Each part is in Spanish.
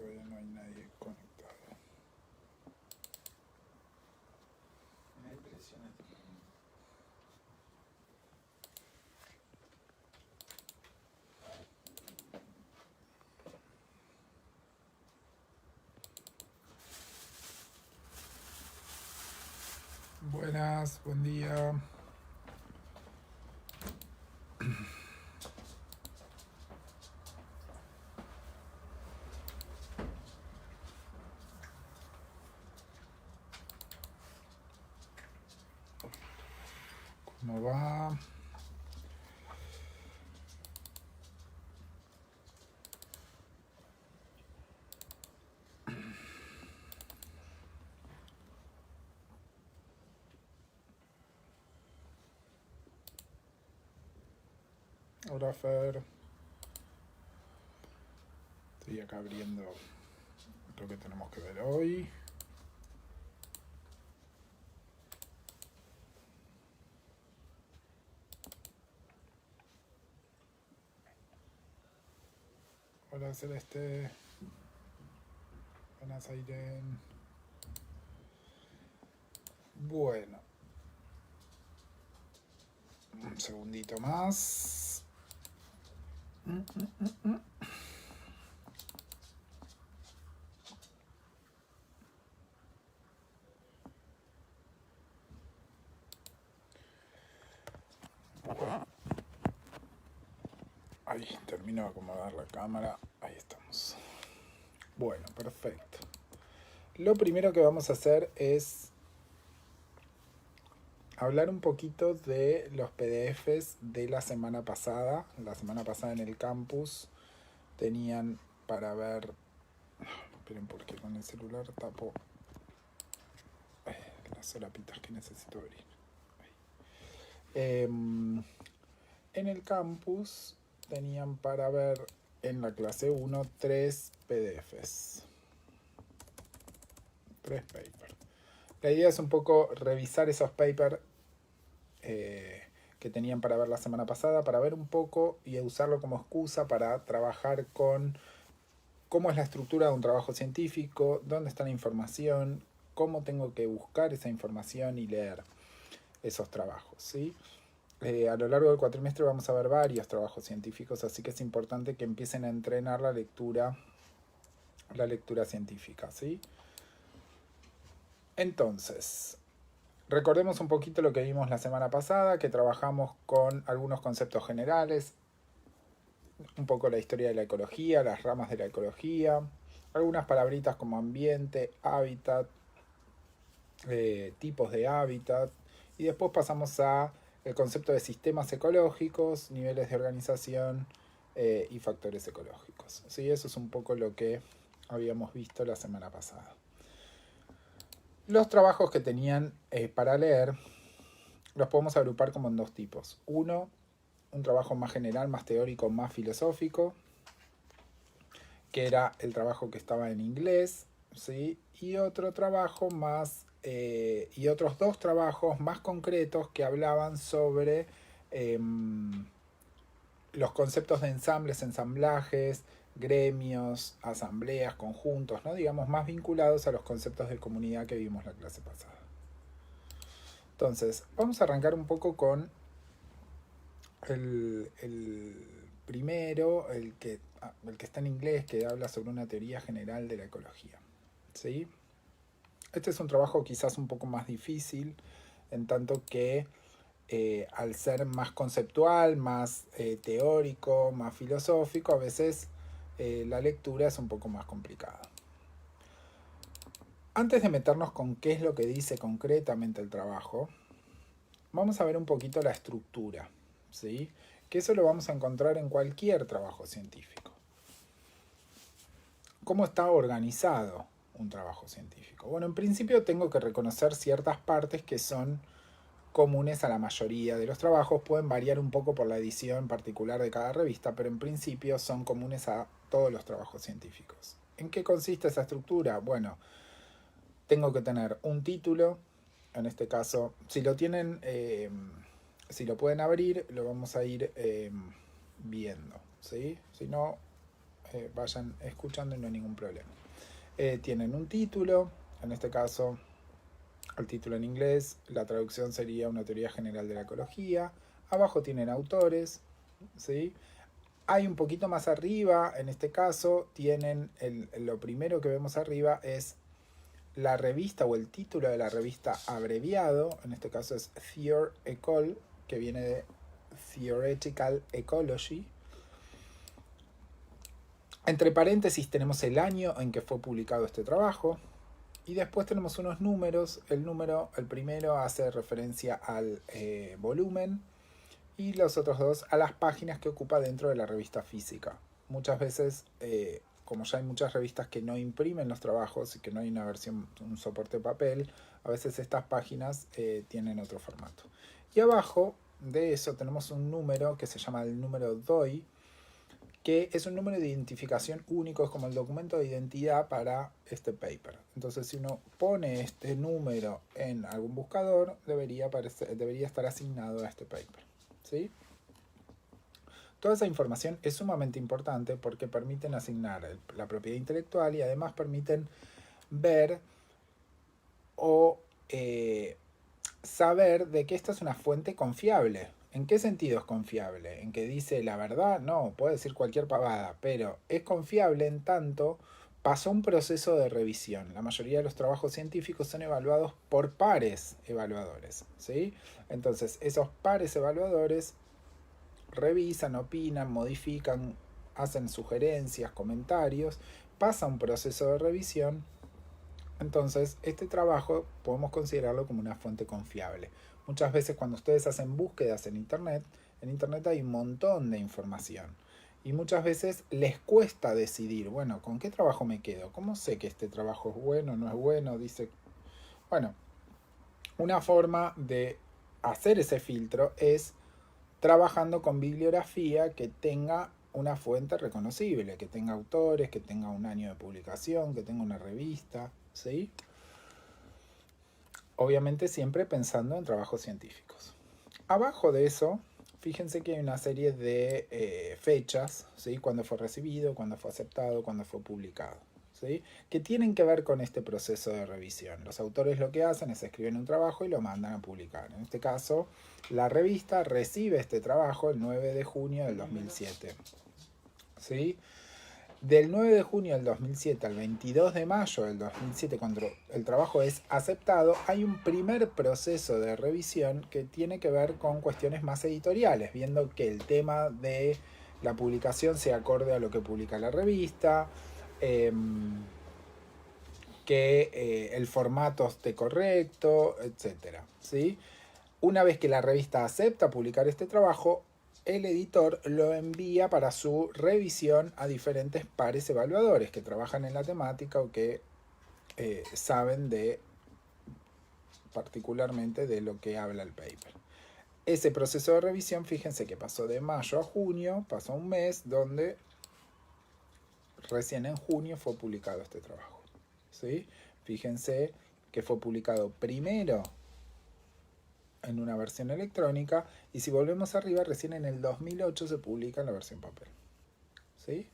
todavía no hay nadie conectado. Me impresiona. Buenas, buen día. ¿Cómo va? Hola, Fer. Estoy acá abriendo lo que tenemos que ver hoy. Hola, Celeste. Buenas, Airen. Bueno, un segundito más. Ahí, termino de acomodar la cámara. Ahí estamos. Bueno, perfecto. Lo primero que vamos a hacer es hablar un poquito de los PDFs de la semana pasada. La semana pasada en el campus tenían para ver... Esperen, porque con el celular tapo las solapitas que necesito abrir. En el campus tenían para ver en la clase 1 3 PDFs. 3 papers. La idea es un poco revisar esos papers que tenían para ver la semana pasada, para ver un poco y usarlo como excusa para trabajar con cómo es la estructura de un trabajo científico, dónde está la información, cómo tengo que buscar esa información y leer esos trabajos, ¿sí? A lo largo del cuatrimestre vamos a ver varios trabajos científicos, así que es importante que empiecen a entrenar la lectura científica, ¿sí? Entonces, recordemos un poquito lo que vimos la semana pasada, que trabajamos con algunos conceptos generales, un poco la historia de la ecología, las ramas de la ecología, algunas palabritas como ambiente, hábitat, tipos de hábitat, y después pasamos a el concepto de sistemas ecológicos, niveles de organización y factores ecológicos. ¿Sí? Eso es un poco lo que habíamos visto la semana pasada. Los trabajos que tenían para leer los podemos agrupar como en dos tipos. Uno, un trabajo más general, más teórico, más filosófico, que era el trabajo que estaba en inglés, ¿sí? Y otro trabajo más, y otros dos trabajos más concretos que hablaban sobre los conceptos de ensambles, ensamblajes, gremios, asambleas, conjuntos, ¿no? Digamos, más vinculados a los conceptos de comunidad que vimos la clase pasada. Entonces, vamos a arrancar un poco con el primero, el que está en inglés, que habla sobre una teoría general de la ecología. ¿Sí? Este es un trabajo quizás un poco más difícil, en tanto que al ser más conceptual, más teórico, más filosófico, a veces la lectura es un poco más complicada. Antes de meternos con qué es lo que dice concretamente el trabajo, vamos a ver un poquito la estructura, ¿sí? Que eso lo vamos a encontrar en cualquier trabajo científico. ¿Cómo está organizado un trabajo científico? Bueno, en principio tengo que reconocer ciertas partes que son comunes a la mayoría de los trabajos, pueden variar un poco por la edición particular de cada revista, pero en principio son comunes a todos los trabajos científicos. ¿En qué consiste esa estructura? Bueno, tengo que tener un título, en este caso, si lo tienen, si lo pueden abrir, lo vamos a ir viendo, ¿sí? Si no, vayan escuchando y no hay ningún problema. Tienen un título, en este caso el título en inglés, la traducción sería Una teoría general de la ecología. Abajo tienen autores, ¿sí? Hay un poquito más arriba, en este caso, tienen lo primero que vemos arriba es la revista o el título de la revista abreviado, en este caso es Theor Ecol, que viene de Theoretical Ecology. Entre paréntesis tenemos el año en que fue publicado este trabajo. Y después tenemos unos números. El primero hace referencia al volumen y los otros dos a las páginas que ocupa dentro de la revista física. Muchas veces, como ya hay muchas revistas que no imprimen los trabajos y que no hay una versión, un soporte papel, a veces estas páginas tienen otro formato. Y abajo de eso tenemos un número que se llama el número DOI, que es un número de identificación único, es como el documento de identidad para este paper. Entonces, si uno pone este número en algún buscador, debería estar asignado a este paper, ¿sí? Toda esa información es sumamente importante porque permiten asignar la propiedad intelectual y además permiten ver o saber de que esta es una fuente confiable. ¿En qué sentido es confiable? ¿En que dice la verdad? No, puede decir cualquier pavada, pero es confiable en tanto pasó un proceso de revisión. La mayoría de los trabajos científicos son evaluados por pares evaluadores, ¿sí? Entonces, esos pares evaluadores revisan, opinan, modifican, hacen sugerencias, comentarios, pasa un proceso de revisión. Entonces, este trabajo podemos considerarlo como una fuente confiable. Muchas veces cuando ustedes hacen búsquedas en Internet hay un montón de información. Y muchas veces les cuesta decidir, bueno, ¿con qué trabajo me quedo? ¿Cómo sé que este trabajo es bueno, no es bueno? Dice, bueno, una forma de hacer ese filtro es trabajando con bibliografía que tenga una fuente reconocible, que tenga autores, que tenga un año de publicación, que tenga una revista, ¿sí? Obviamente siempre pensando en trabajos científicos. Abajo de eso, fíjense que hay una serie de fechas, ¿sí? Cuando fue recibido, cuando fue aceptado, cuando fue publicado, ¿sí? Que tienen que ver con este proceso de revisión. Los autores lo que hacen es escribir un trabajo y lo mandan a publicar. En este caso, la revista recibe este trabajo el 9 de junio del 2007, ¿sí? Del 9 de junio del 2007 al 22 de mayo del 2007, cuando el trabajo es aceptado, hay un primer proceso de revisión que tiene que ver con cuestiones más editoriales, viendo que el tema de la publicación sea acorde a lo que publica la revista, que el formato esté correcto, etc. ¿Sí? Una vez que la revista acepta publicar este trabajo, el editor lo envía para su revisión a diferentes pares evaluadores que trabajan en la temática o que saben particularmente de lo que habla el paper. Ese proceso de revisión, fíjense que pasó de mayo a junio, pasó un mes donde recién en junio fue publicado este trabajo, ¿sí? Fíjense que fue publicado primero en una versión electrónica y si volvemos arriba recién en el 2008 se publica en la versión papel, ¿sí?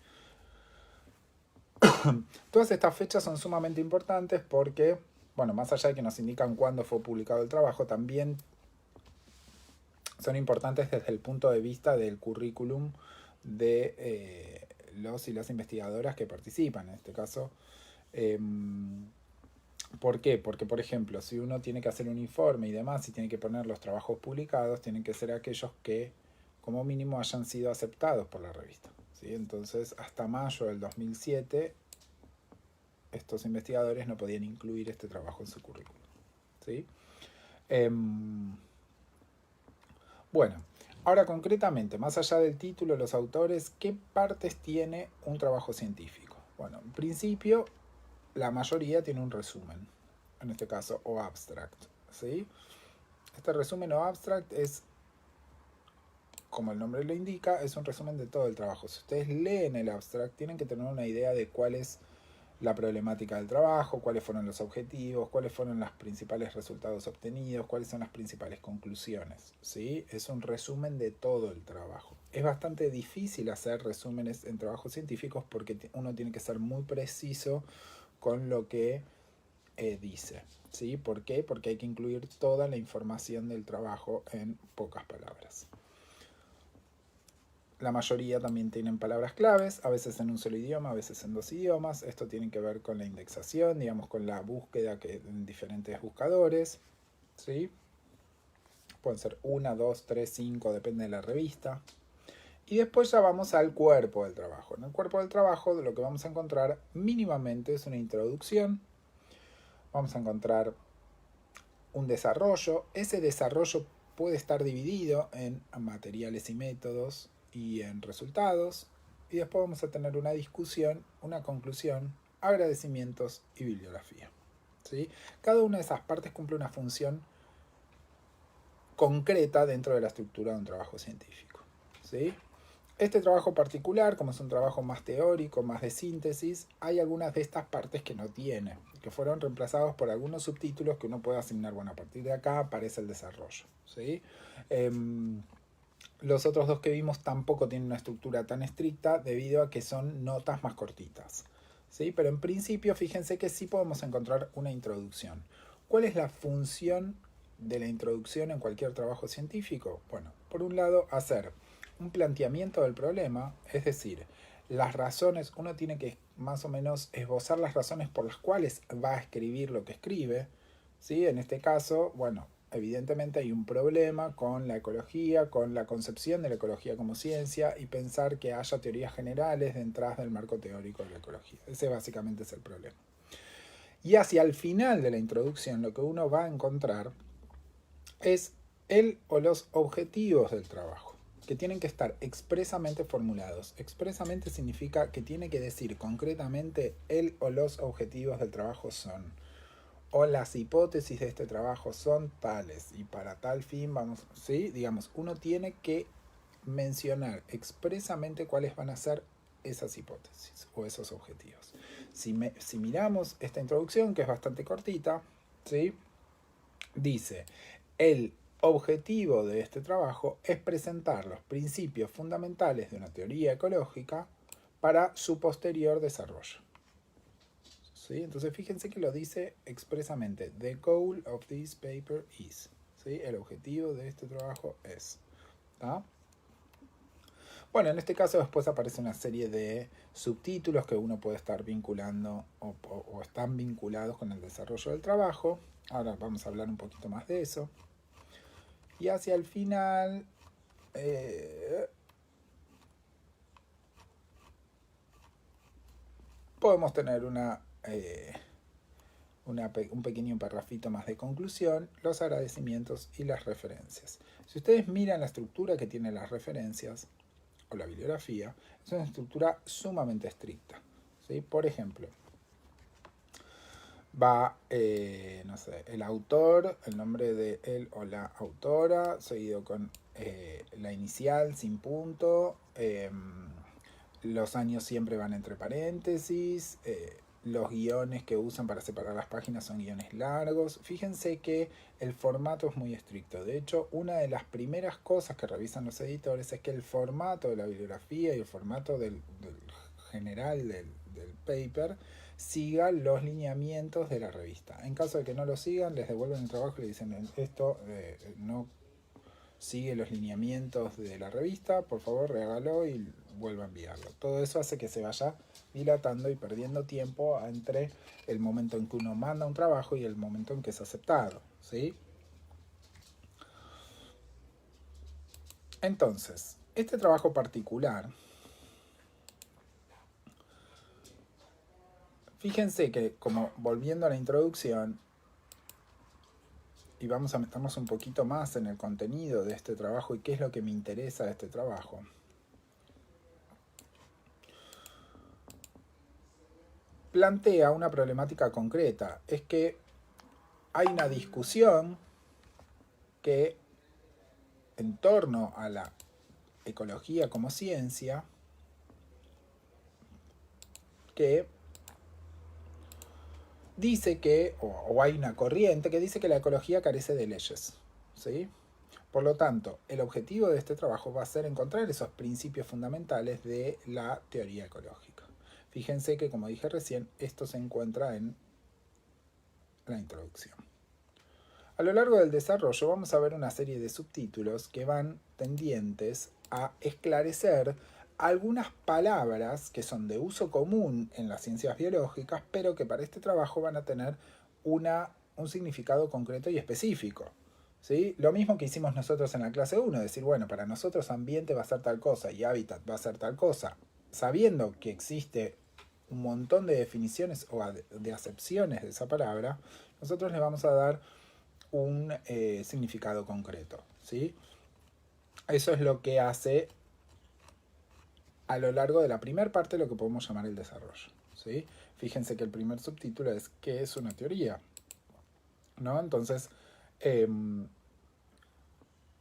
Todas estas fechas son sumamente importantes porque, bueno, más allá de que nos indican cuándo fue publicado el trabajo, también son importantes desde el punto de vista del currículum de los y las investigadoras que participan. En este caso, ¿por qué? Porque, por ejemplo, si uno tiene que hacer un informe y demás y tiene que poner los trabajos publicados, tienen que ser aquellos que, como mínimo, hayan sido aceptados por la revista, ¿sí? Entonces, hasta mayo del 2007, estos investigadores no podían incluir este trabajo en su currículum, ¿sí? Bueno, ahora concretamente, más allá del título, los autores, ¿qué partes tiene un trabajo científico? Bueno, en principio, la mayoría tiene un resumen, en este caso, o abstract, ¿sí? Este resumen o abstract es, como el nombre lo indica, es un resumen de todo el trabajo. Si ustedes leen el abstract, tienen que tener una idea de cuál es la problemática del trabajo, cuáles fueron los objetivos, cuáles fueron los principales resultados obtenidos, cuáles son las principales conclusiones, ¿sí? Es un resumen de todo el trabajo. Es bastante difícil hacer resúmenes en trabajos científicos porque uno tiene que ser muy preciso con lo que dice, ¿sí? ¿Por qué? Porque hay que incluir toda la información del trabajo en pocas palabras. La mayoría también tienen palabras claves, a veces en un solo idioma, a veces en dos idiomas. Esto tiene que ver con la indexación, digamos, con la búsqueda en diferentes buscadores, ¿sí? Pueden ser 1, 2, 3, 5, depende de la revista. Y después ya vamos al cuerpo del trabajo. En el cuerpo del trabajo lo que vamos a encontrar mínimamente es una introducción. Vamos a encontrar un desarrollo. Ese desarrollo puede estar dividido en materiales y métodos y en resultados. Y después vamos a tener una discusión, una conclusión, agradecimientos y bibliografía, ¿sí? Cada una de esas partes cumple una función concreta dentro de la estructura de un trabajo científico, ¿sí? Este trabajo particular, como es un trabajo más teórico, más de síntesis, hay algunas de estas partes que no tiene, que fueron reemplazados por algunos subtítulos que uno puede asignar. Bueno, a partir de acá aparece el desarrollo, ¿sí? Los otros dos que vimos tampoco tienen una estructura tan estricta debido a que son notas más cortitas, ¿sí? Pero en principio fíjense que sí podemos encontrar una introducción. ¿Cuál es la función de la introducción en cualquier trabajo científico? Bueno, por un lado, hacer un planteamiento del problema, es decir, las razones, uno tiene que más o menos esbozar las razones por las cuales va a escribir lo que escribe, ¿sí? En este caso, bueno, evidentemente hay un problema con la ecología, con la concepción de la ecología como ciencia y pensar que haya teorías generales detrás del marco teórico de la ecología. Ese básicamente es el problema. Y hacia el final de la introducción lo que uno va a encontrar es el o los objetivos del trabajo, que tienen que estar expresamente formulados. Expresamente significa que tiene que decir concretamente el o los objetivos del trabajo son, o las hipótesis de este trabajo son tales, y para tal fin vamos, ¿sí? Digamos, uno tiene que mencionar expresamente cuáles van a ser esas hipótesis o esos objetivos. Si miramos esta introducción, que es bastante cortita, ¿sí? Dice, el objetivo de este trabajo es presentar los principios fundamentales de una teoría ecológica para su posterior desarrollo. ¿Sí? Entonces fíjense que lo dice expresamente. The goal of this paper is. ¿Sí? El objetivo de este trabajo es. ¿Ah? Bueno, en este caso después aparece una serie de subtítulos que uno puede estar vinculando o están vinculados con el desarrollo del trabajo. Ahora vamos a hablar un poquito más de eso. Y hacia el final podemos tener un pequeño parrafito más de conclusión, los agradecimientos y las referencias. Si ustedes miran la estructura que tiene las referencias o la bibliografía, es una estructura sumamente estricta, ¿sí? Por ejemplo, va, no sé, el autor, el nombre de él o la autora, seguido con la inicial sin punto, los años siempre van entre paréntesis, los guiones que usan para separar las páginas son guiones largos. Fíjense que el formato es muy estricto. De hecho, una de las primeras cosas que revisan los editores es que el formato de la bibliografía y el formato del general del paper siga los lineamientos de la revista. En caso de que no lo sigan, les devuelven el trabajo y le dicen esto no sigue los lineamientos de la revista, por favor rehágalo y vuelva a enviarlo. Todo eso hace que se vaya dilatando y perdiendo tiempo entre el momento en que uno manda un trabajo y el momento en que es aceptado, ¿sí? Entonces, este trabajo particular, fíjense que, como volviendo a la introducción, y vamos a meternos un poquito más en el contenido de este trabajo y qué es lo que me interesa de este trabajo. Plantea una problemática concreta, es que hay una discusión que en torno a la ecología como ciencia que dice que, o hay una corriente que dice que la ecología carece de leyes, ¿sí? Por lo tanto, el objetivo de este trabajo va a ser encontrar esos principios fundamentales de la teoría ecológica. Fíjense que, como dije recién, esto se encuentra en la introducción. A lo largo del desarrollo vamos a ver una serie de subtítulos que van tendientes a esclarecer algunas palabras que son de uso común en las ciencias biológicas, pero que para este trabajo van a tener un significado concreto y específico. ¿Sí? Lo mismo que hicimos nosotros en la clase 1, decir, bueno, para nosotros ambiente va a ser tal cosa y hábitat va a ser tal cosa, sabiendo que existe un montón de definiciones o de acepciones de esa palabra, nosotros le vamos a dar un significado concreto, ¿sí? Eso es lo que hace a lo largo de la primera parte lo que podemos llamar el desarrollo, ¿sí? Fíjense que el primer subtítulo es ¿qué es una teoría? ¿No? Entonces,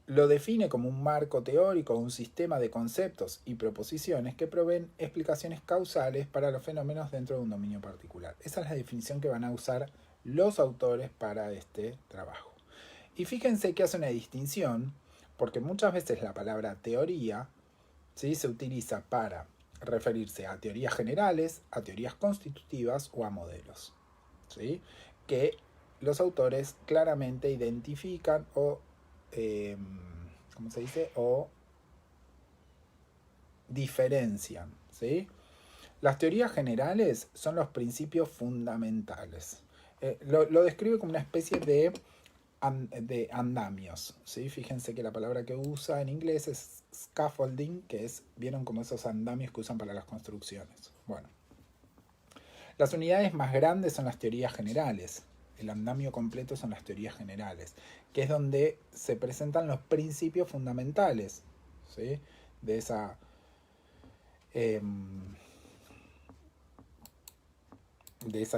lo define como un marco teórico, un sistema de conceptos y proposiciones que proveen explicaciones causales para los fenómenos dentro de un dominio particular. Esa es la definición que van a usar los autores para este trabajo. Y fíjense que hace una distinción, porque muchas veces la palabra teoría, ¿sí?, se utiliza para referirse a teorías generales, a teorías constitutivas o a modelos, ¿sí?, que los autores claramente identifican o, ¿cómo se dice?, o diferencian, ¿sí? Las teorías generales son los principios fundamentales. Lo describe como una especie de andamios, ¿sí? Fíjense que la palabra que usa en inglés es scaffolding, que es, vieron como esos andamios que usan para las construcciones. Bueno, las unidades más grandes son las teorías generales. El andamio completo son las teorías generales, que es donde se presentan los principios fundamentales, ¿sí?, de esa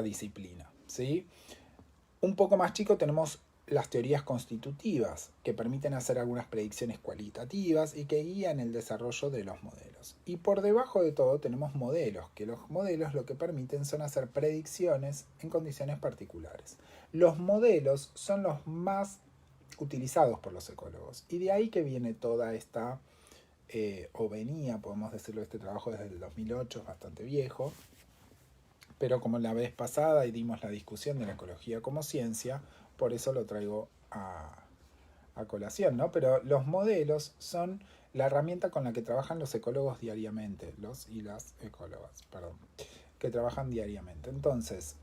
disciplina, ¿sí? Un poco más chico tenemos las teorías constitutivas, que permiten hacer algunas predicciones cualitativas y que guían el desarrollo de los modelos. Y por debajo de todo tenemos modelos, que los modelos lo que permiten son hacer predicciones en condiciones particulares. Los modelos son los más utilizados por los ecólogos, y de ahí que viene toda esta, o venía, podemos decirlo, este trabajo desde el 2008, es bastante viejo, pero como la vez pasada y dimos la discusión de la ecología como ciencia, por eso lo traigo a colación, ¿no? Pero los modelos son la herramienta con la que trabajan los ecólogos diariamente, los y las ecólogas, perdón, que trabajan diariamente. Entonces,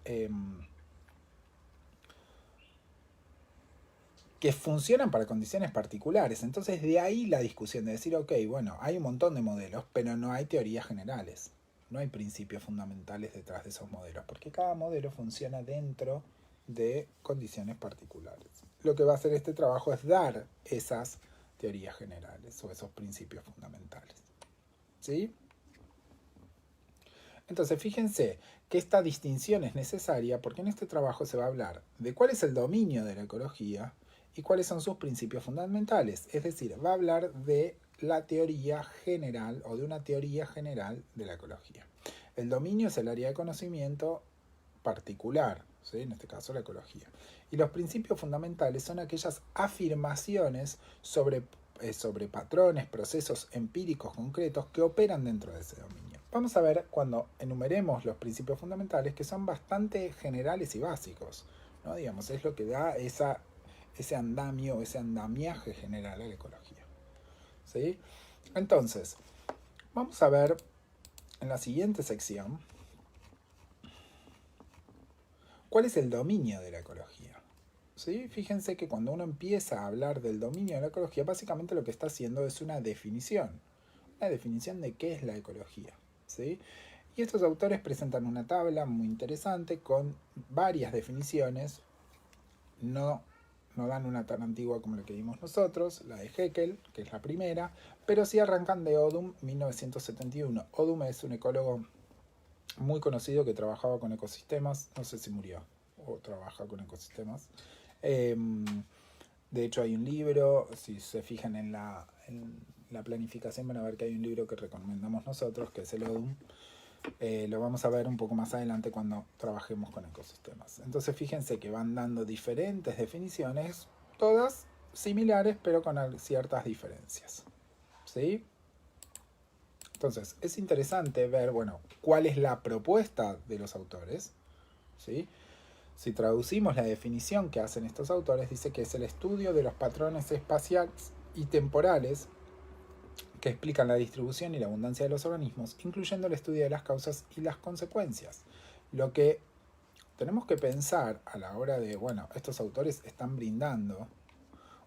que funcionan para condiciones particulares. Entonces, de ahí la discusión de decir, ok, bueno, hay un montón de modelos, pero no hay teorías generales. No hay principios fundamentales detrás de esos modelos, porque cada modelo funciona dentro de condiciones particulares. Lo que va a hacer este trabajo es dar esas teorías generales o esos principios fundamentales, ¿sí? Entonces, fíjense que esta distinción es necesaria porque en este trabajo se va a hablar de cuál es el dominio de la ecología y cuáles son sus principios fundamentales. Es decir, va a hablar de la teoría general o de una teoría general de la ecología. El dominio es el área de conocimiento particular, ¿sí?, en este caso la ecología. Y los principios fundamentales son aquellas afirmaciones sobre patrones, procesos empíricos concretos que operan dentro de ese dominio. Vamos a ver cuando enumeremos los principios fundamentales, que son bastante generales y básicos, ¿no? Digamos, es lo que da ese andamio, ese andamiaje general a la ecología, ¿sí? Entonces, vamos a ver en la siguiente sección cuál es el dominio de la ecología. ¿Sí? Fíjense que cuando uno empieza a hablar del dominio de la ecología, básicamente lo que está haciendo es una definición de qué es la ecología, ¿sí? Y estos autores presentan una tabla muy interesante con varias definiciones. No dan una tan antigua como la que vimos nosotros, la de Haeckel, que es la primera, pero sí arrancan de Odum, 1971. Odum es un ecólogo muy conocido que trabajaba con ecosistemas, no sé si murió o trabaja con ecosistemas. De hecho hay un libro, si se fijan en la planificación van a ver que hay un libro que recomendamos nosotros, que es el Odum, Lo vamos a ver un poco más adelante cuando trabajemos con ecosistemas. Entonces fíjense que van dando diferentes definiciones, todas similares pero con ciertas diferencias. ¿Sí? Entonces es interesante ver, bueno, cuál es la propuesta de los autores. ¿Sí? Si traducimos la definición que hacen estos autores, dice que es el estudio de los patrones espaciales y temporales que explican la distribución y la abundancia de los organismos, incluyendo el estudio de las causas y las consecuencias. Lo que tenemos que pensar a la hora de, bueno, estos autores están brindando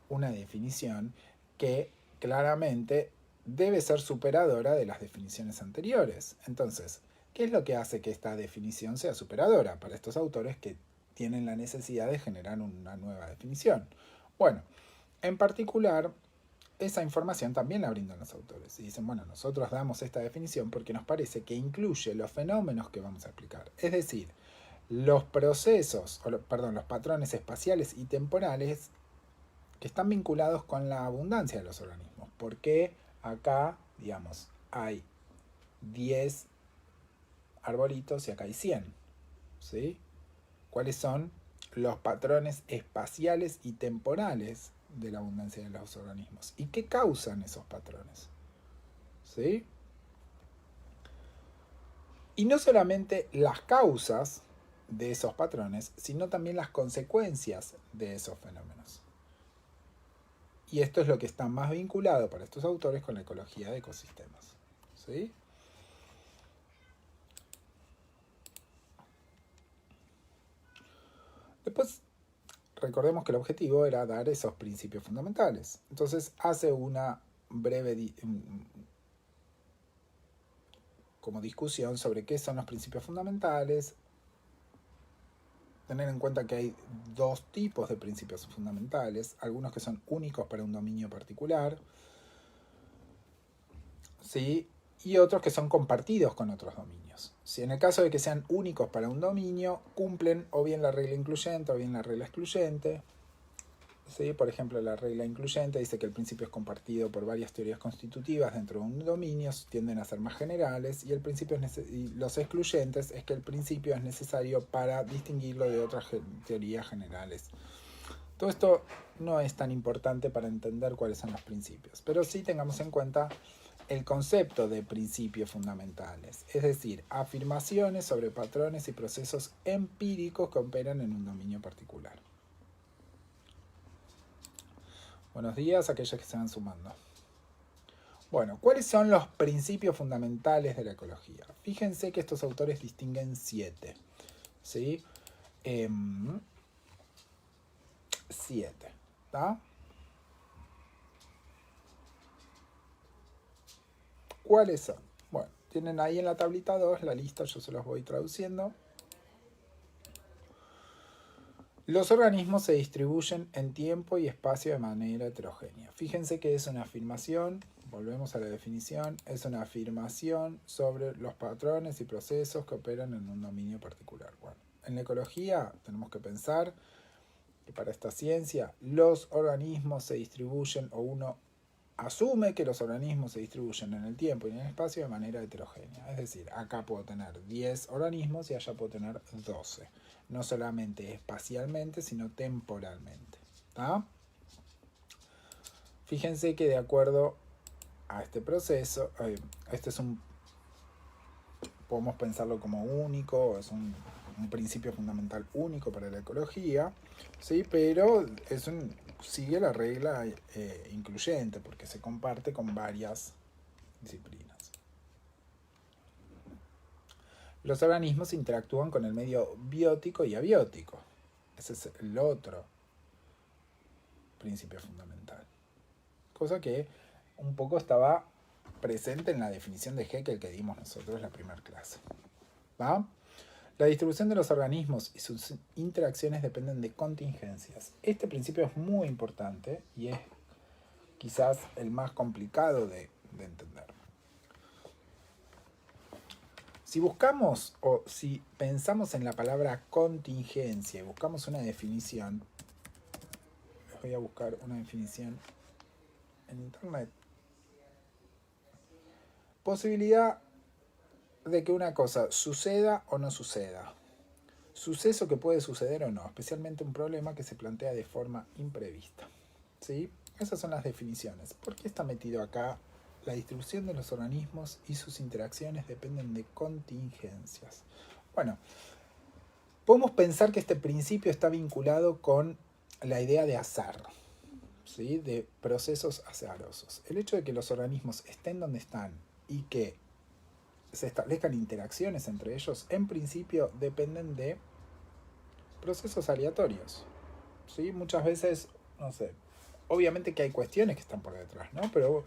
una definición que claramente debe ser superadora de las definiciones anteriores. Entonces, ¿qué es lo que hace que esta definición sea superadora para estos autores que tienen la necesidad de generar una nueva definición? Bueno, en particular, esa información también la brindan los autores. Y dicen, bueno, nosotros damos esta definición porque nos parece que incluye los fenómenos que vamos a explicar. Es decir, los procesos, perdón, los patrones espaciales y temporales que están vinculados con la abundancia de los organismos. Porque acá, digamos, hay 10 arbolitos y acá hay 100. ¿Sí? ¿Cuáles son los patrones espaciales y temporales de la abundancia de los organismos? ¿Y qué causan esos patrones? ¿Sí? Y no solamente las causas de esos patrones, sino también las consecuencias de esos fenómenos. Y esto es lo que está más vinculado para estos autores con la ecología de ecosistemas. ¿Sí? Después, recordemos que el objetivo era dar esos principios fundamentales. Entonces hace una breve como discusión sobre qué son los principios fundamentales. Tener en cuenta que hay dos tipos de principios fundamentales, algunos que son únicos para un dominio particular, ¿sí? Y otros que son compartidos con otros dominios. Si en el caso de que sean únicos para un dominio, cumplen o bien la regla incluyente o bien la regla excluyente. ¿Sí? Por ejemplo, la regla incluyente dice que el principio es compartido por varias teorías constitutivas dentro de un dominio, tienden a ser más generales, y el principio y los excluyentes es que el principio es necesario para distinguirlo de otras teorías generales. Todo esto no es tan importante para entender cuáles son los principios, pero sí tengamos en cuenta el concepto de principios fundamentales, es decir, afirmaciones sobre patrones y procesos empíricos que operan en un dominio particular. Buenos días a aquellos que se van sumando. Bueno, ¿cuáles son los principios fundamentales de la ecología? Fíjense que estos autores distinguen 7. ¿Sí? 7. ¿Tá? ¿Cuáles son? Bueno, tienen ahí en la tablita 2 la lista, yo se los voy traduciendo. Los organismos se distribuyen en tiempo y espacio de manera heterogénea. Fíjense que es una afirmación, volvemos a la definición, es una afirmación sobre los patrones y procesos que operan en un dominio particular. Bueno, en la ecología tenemos que pensar que para esta ciencia los organismos se distribuyen, o uno asume que los organismos se distribuyen en el tiempo y en el espacio de manera heterogénea. Es decir, acá puedo tener 10 organismos y allá puedo tener 12. No solamente espacialmente, sino temporalmente. ¿Tá? Fíjense que de acuerdo a este proceso, este es podemos pensarlo como único, es un principio fundamental único para la ecología, ¿sí? Pero sigue la regla incluyente, porque se comparte con varias disciplinas. Los organismos interactúan con el medio biótico y abiótico. Ese es el otro principio fundamental. Cosa que un poco estaba presente en la definición de Haeckel que dimos nosotros en la primera clase. ¿Va? La distribución de los organismos y sus interacciones dependen de contingencias. Este principio es muy importante y es quizás el más complicado de entender. Si buscamos o si pensamos en la palabra contingencia y buscamos una definición, les voy a buscar una definición en internet. Posibilidad de que una cosa suceda o no suceda. Suceso que puede suceder o no, especialmente un problema que se plantea de forma imprevista. ¿Sí? Esas son las definiciones. ¿Por qué está metido acá? La distribución de los organismos y sus interacciones dependen de contingencias. Bueno, podemos pensar que este principio está vinculado con la idea de azar, ¿sí? De procesos azarosos. El hecho de que los organismos estén donde están y que se establezcan interacciones entre ellos, en principio dependen de procesos aleatorios. ¿Sí? Muchas veces, no sé, obviamente que hay cuestiones que están por detrás, ¿no? Pero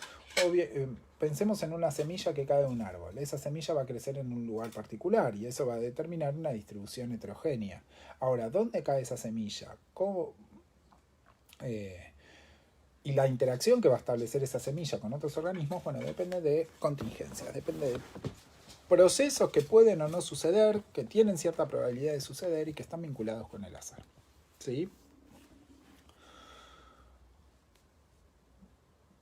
pensemos en una semilla que cae de un árbol. Esa semilla va a crecer en un lugar particular y eso va a determinar una distribución heterogénea. Ahora, ¿dónde cae esa semilla? ¿Cómo, y la interacción que va a establecer esa semilla con otros organismos, bueno, depende de contingencias, depende de procesos que pueden o no suceder, que tienen cierta probabilidad de suceder y que están vinculados con el azar. ¿Sí?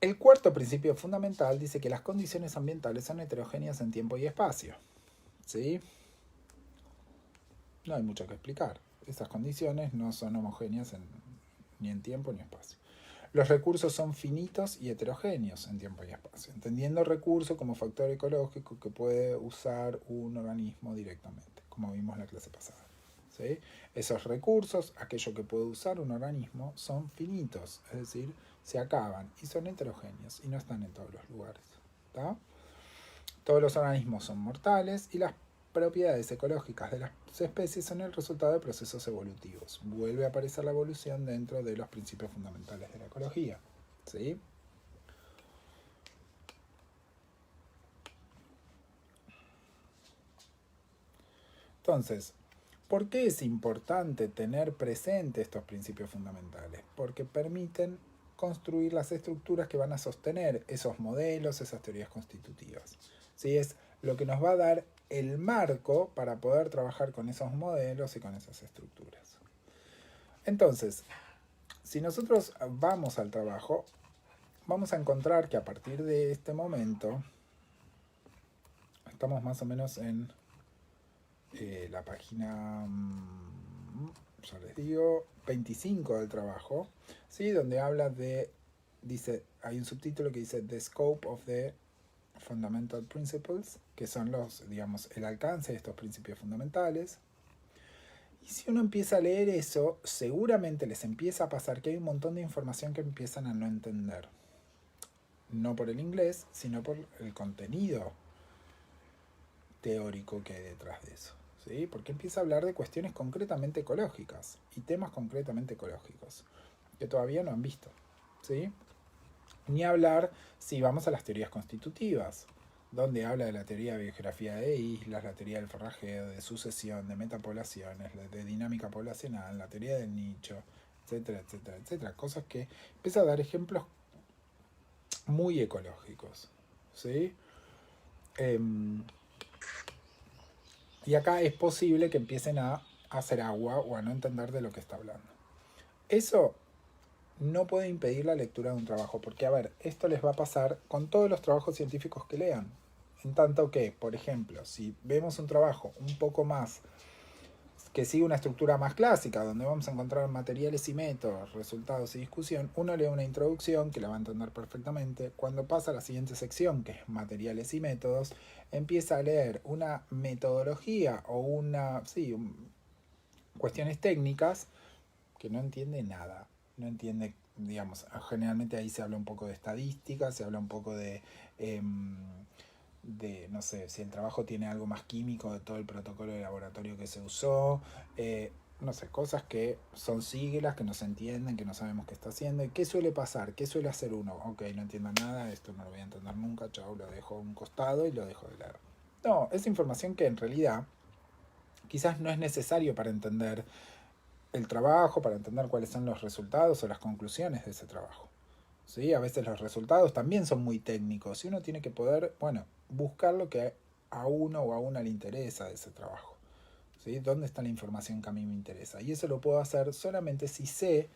El cuarto principio fundamental dice que las condiciones ambientales son heterogéneas en tiempo y espacio. ¿Sí? No hay mucho que explicar. Esas condiciones no son homogéneas ni en tiempo ni espacio. Los recursos son finitos y heterogéneos en tiempo y espacio, entendiendo recurso como factor ecológico que puede usar un organismo directamente, como vimos en la clase pasada. ¿Sí? Esos recursos, aquello que puede usar un organismo, son finitos, es decir, se acaban y son heterogéneos y no están en todos los lugares. ¿Tá? Todos los organismos son mortales y las propiedades ecológicas de las especies son el resultado de procesos evolutivos. Vuelve a aparecer la evolución dentro de los principios fundamentales de la ecología. ¿Sí? Entonces, ¿por qué es importante tener presente estos principios fundamentales? Porque permiten construir las estructuras que van a sostener esos modelos, esas teorías constitutivas. ¿Sí? Es lo que nos va a dar el marco para poder trabajar con esos modelos y con esas estructuras. Entonces, si nosotros vamos al trabajo, vamos a encontrar que a partir de este momento, estamos más o menos en la página, ya les digo, 25 del trabajo, ¿sí? Donde habla de, dice, hay un subtítulo que dice The Scope of the Fundamental Principles, que son los, digamos, el alcance de estos principios fundamentales. Y si uno empieza a leer eso, seguramente les empieza a pasar que hay un montón de información que empiezan a no entender. No por el inglés, sino por el contenido teórico que hay detrás de eso. ¿Sí? Porque empieza a hablar de cuestiones concretamente ecológicas y temas concretamente ecológicos que todavía no han visto. ¿Sí? Ni hablar si vamos a las teorías constitutivas, donde habla de la teoría de biografía de islas, la teoría del forrajeo, de sucesión, de metapoblaciones, de dinámica poblacional, la teoría del nicho, etcétera, etcétera, etcétera. Cosas que empieza a dar ejemplos muy ecológicos. ¿Sí? Y acá es posible que empiecen a hacer agua o a no entender de lo que está hablando. Eso no puede impedir la lectura de un trabajo, porque, a ver, esto les va a pasar con todos los trabajos científicos que lean. En tanto que, por ejemplo, si vemos un trabajo un poco más que sigue una estructura más clásica, donde vamos a encontrar materiales y métodos, resultados y discusión, uno lee una introducción que la va a entender perfectamente. Cuando pasa a la siguiente sección, que es materiales y métodos, empieza a leer una metodología o cuestiones técnicas que no entiende nada. No entiende, digamos, generalmente ahí se habla un poco de estadística, se habla un poco de no sé, si el trabajo tiene algo más químico de todo el protocolo de laboratorio que se usó, no sé, cosas que son siglas, que no se entienden, que no sabemos qué está haciendo. ¿Y qué suele pasar? ¿Qué suele hacer uno? Ok, no entiendo nada, esto no lo voy a entender nunca, chao, lo dejo a un costado y lo dejo de lado. No, es información que en realidad quizás no es necesario para entender el trabajo, para entender cuáles son los resultados o las conclusiones de ese trabajo. ¿Sí? A veces los resultados también son muy técnicos y uno tiene que poder, bueno, buscar lo que a uno o a una le interesa de ese trabajo. ¿Sí? ¿Dónde está la información que a mí me interesa? Y eso lo puedo hacer solamente si sé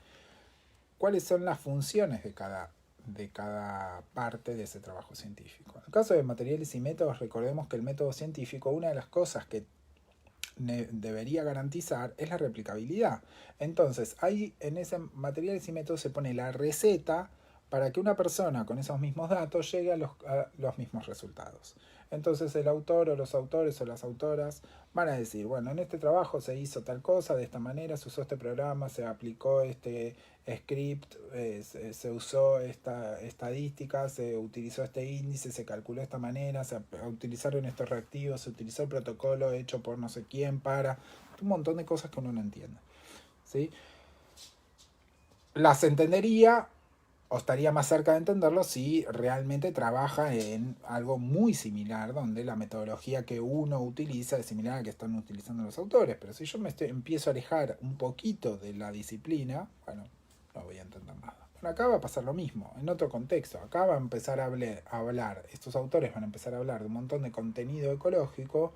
cuáles son las funciones de cada de cada parte de ese trabajo científico. En el caso de materiales y métodos, recordemos que el método científico, una de las cosas que debería garantizar es la replicabilidad. Entonces, ahí en ese materiales y métodos se pone la receta para que una persona con esos mismos datos llegue a los mismos resultados. Entonces el autor o los autores o las autoras van a decir, bueno, en este trabajo se hizo tal cosa, de esta manera, se usó este programa, se aplicó este script, se usó esta estadística, se utilizó este índice, se calculó de esta manera, se utilizaron estos reactivos, se utilizó el protocolo hecho por no sé quién para... Un montón de cosas que uno no entiende, ¿sí? Las entendería o estaría más cerca de entenderlo si realmente trabaja en algo muy similar, donde la metodología que uno utiliza es similar a la que están utilizando los autores. Pero si yo empiezo a alejar un poquito de la disciplina, bueno, no voy a entender nada. Bueno, acá va a pasar lo mismo, en otro contexto. Acá va a empezar a hablar, estos autores van a empezar a hablar de un montón de contenido ecológico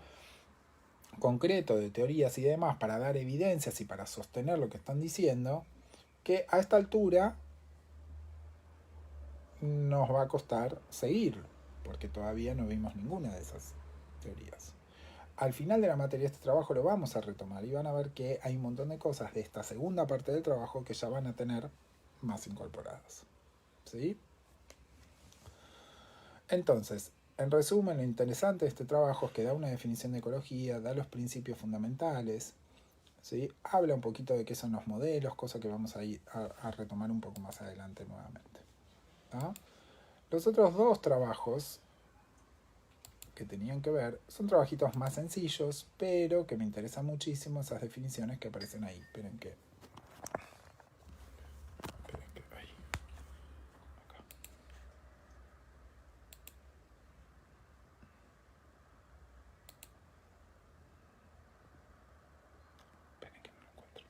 concreto, de teorías y demás, para dar evidencias y para sostener lo que están diciendo, que a esta altura nos va a costar seguir, porque todavía no vimos ninguna de esas teorías. Al final de la materia de este trabajo lo vamos a retomar y van a ver que hay un montón de cosas de esta segunda parte del trabajo que ya van a tener más incorporadas. ¿Sí? Entonces, en resumen, lo interesante de este trabajo es que da una definición de ecología, da los principios fundamentales, ¿sí? Habla un poquito de qué son los modelos, cosa que vamos a ir a retomar un poco más adelante nuevamente. ¿Ah? Los otros dos trabajos que tenían que ver son trabajitos más sencillos, pero que me interesan muchísimo esas definiciones que aparecen ahí. Esperen que ahí. Acá. Esperen que no lo encuentro.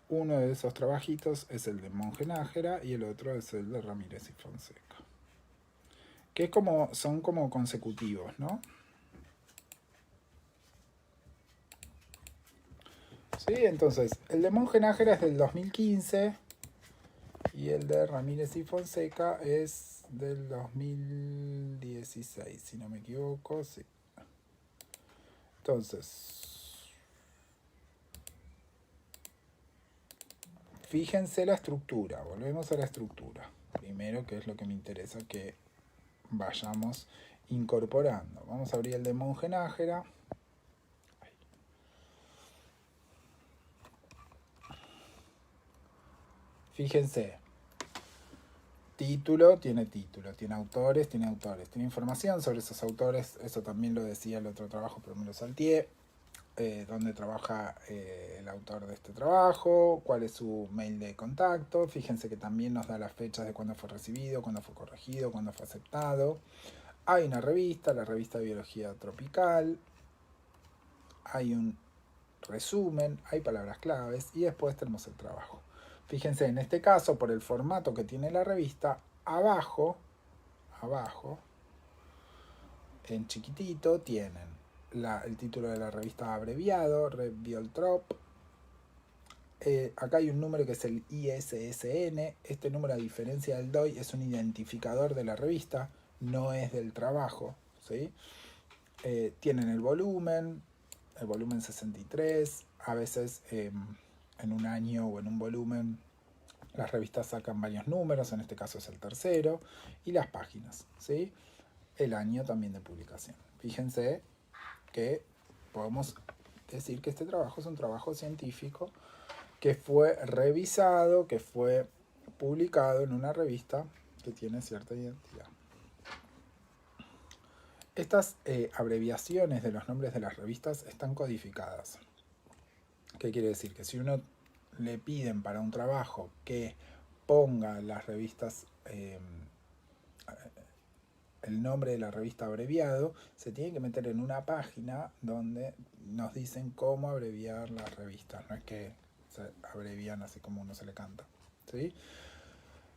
Uno de esos trabajitos es el de Monje Nájera y el otro es el de Ramírez y Fonseca. Que son como consecutivos, ¿no? Sí, entonces, el de Monje Nájera es del 2015 y el de Ramírez y Fonseca es del 2016, si no me equivoco, sí. Entonces, fíjense la estructura, volvemos a la estructura. Primero, que es lo que me interesa que vayamos incorporando. Vamos a abrir el de Monje Nájera. Fíjense, título, tiene autores, tiene información sobre esos autores, eso también lo decía el otro trabajo, pero me lo salteé. Dónde trabaja el autor de este trabajo, cuál es su mail de contacto. Fíjense que también nos da las fechas de cuándo fue recibido, cuándo fue corregido, cuándo fue aceptado. Hay una revista, la revista de Biología Tropical. Hay un resumen, hay palabras claves y después tenemos el trabajo. Fíjense, en este caso, por el formato que tiene la revista, abajo, en chiquitito, tienen el título de la revista abreviado, Bioltrop. Acá hay un número que es el ISSN. Este número, a diferencia del DOI, es un identificador de la revista, no es del trabajo, ¿sí? Tienen el volumen 63. A veces en un año o en un volumen las revistas sacan varios números, en este caso es el tercero, y las páginas, ¿sí? El año también de publicación. Fíjense que podemos decir que este trabajo es un trabajo científico que fue revisado, que fue publicado en una revista que tiene cierta identidad. Estas abreviaciones de los nombres de las revistas están codificadas. ¿Qué quiere decir? Que si uno le piden para un trabajo que ponga las revistas, el nombre de la revista abreviado, se tiene que meter en una página donde nos dicen cómo abreviar las revistas. No es que se abrevian así como uno se le canta, ¿sí?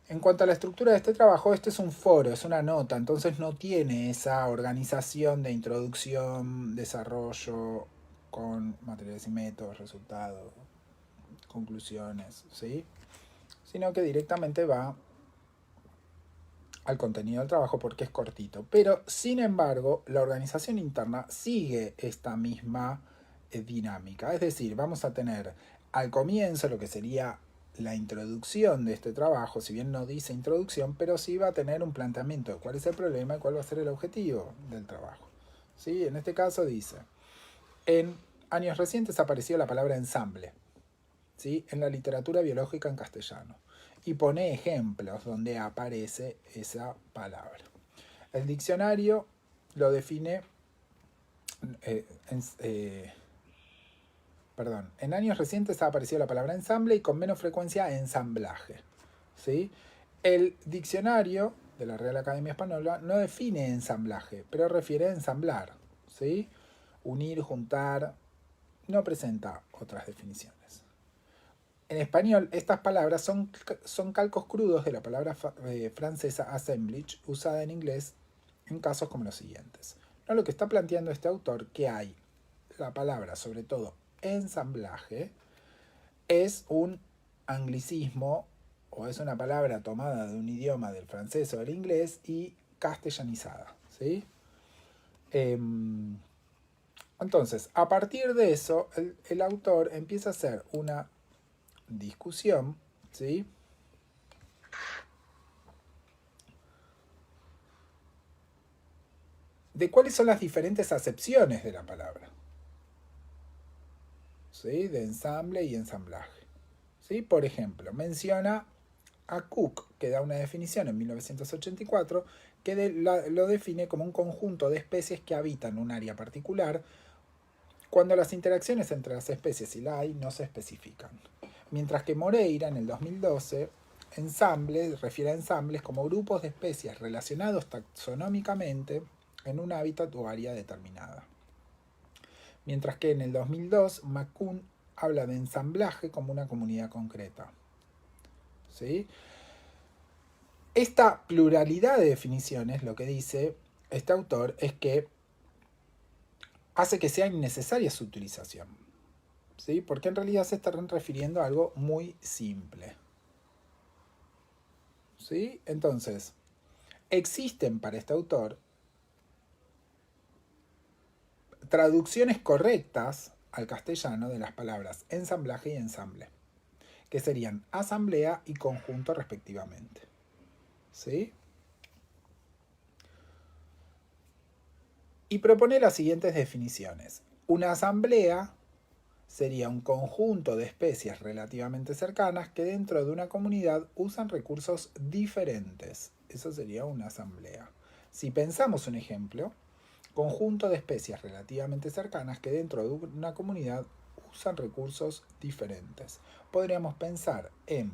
En cuanto a la estructura de este trabajo, este es un foro, es una nota, entonces no tiene esa organización de introducción, desarrollo con materiales y métodos, resultados, conclusiones, ¿sí? Sino que directamente va al contenido del trabajo porque es cortito. Pero, sin embargo, la organización interna sigue esta misma dinámica. Es decir, vamos a tener al comienzo lo que sería la introducción de este trabajo, si bien no dice introducción, pero sí va a tener un planteamiento de cuál es el problema y cuál va a ser el objetivo del trabajo. ¿Sí? En este caso dice, en años recientes apareció la palabra ensamble, ¿sí? En la literatura biológica en castellano, y pone ejemplos donde aparece esa palabra. El diccionario lo define en años recientes ha aparecido la palabra ensamble y con menos frecuencia ensamblaje, ¿sí? El diccionario de la Real Academia Española no define ensamblaje, pero refiere a ensamblar, ¿sí? Unir, juntar, no presenta otras definiciones. En español, estas palabras son calcos crudos de la palabra francesa assemblage, usada en inglés en casos como los siguientes. ¿No? Lo que está planteando este autor, que hay la palabra, sobre todo ensamblaje, es un anglicismo o es una palabra tomada de un idioma del francés o del inglés y castellanizada, ¿sí? Entonces, a partir de eso, el autor empieza a hacer una discusión, ¿sí? De cuáles son las diferentes acepciones de la palabra, ¿sí? De ensamble y ensamblaje, ¿sí? Por ejemplo, menciona a Cook, que da una definición en 1984, que lo define como un conjunto de especies que habitan un área particular cuando las interacciones entre las especies y la hay no se especifican. Mientras que Moreira, en el 2012, ensamble refiere a ensambles como grupos de especies relacionados taxonómicamente en un hábitat o área determinada. Mientras que en el 2002, McCune habla de ensamblaje como una comunidad concreta. ¿Sí? Esta pluralidad de definiciones, lo que dice este autor, es que hace que sea innecesaria su utilización, ¿sí? Porque en realidad se están refiriendo a algo muy simple, ¿sí? Entonces, existen para este autor traducciones correctas al castellano de las palabras ensamblaje y ensamble, que serían asamblea y conjunto respectivamente, ¿sí? Y propone las siguientes definiciones. Una asamblea sería un conjunto de especies relativamente cercanas que dentro de una comunidad usan recursos diferentes. Eso sería una asamblea. Si pensamos un ejemplo, conjunto de especies relativamente cercanas que dentro de una comunidad usan recursos diferentes. Podríamos pensar en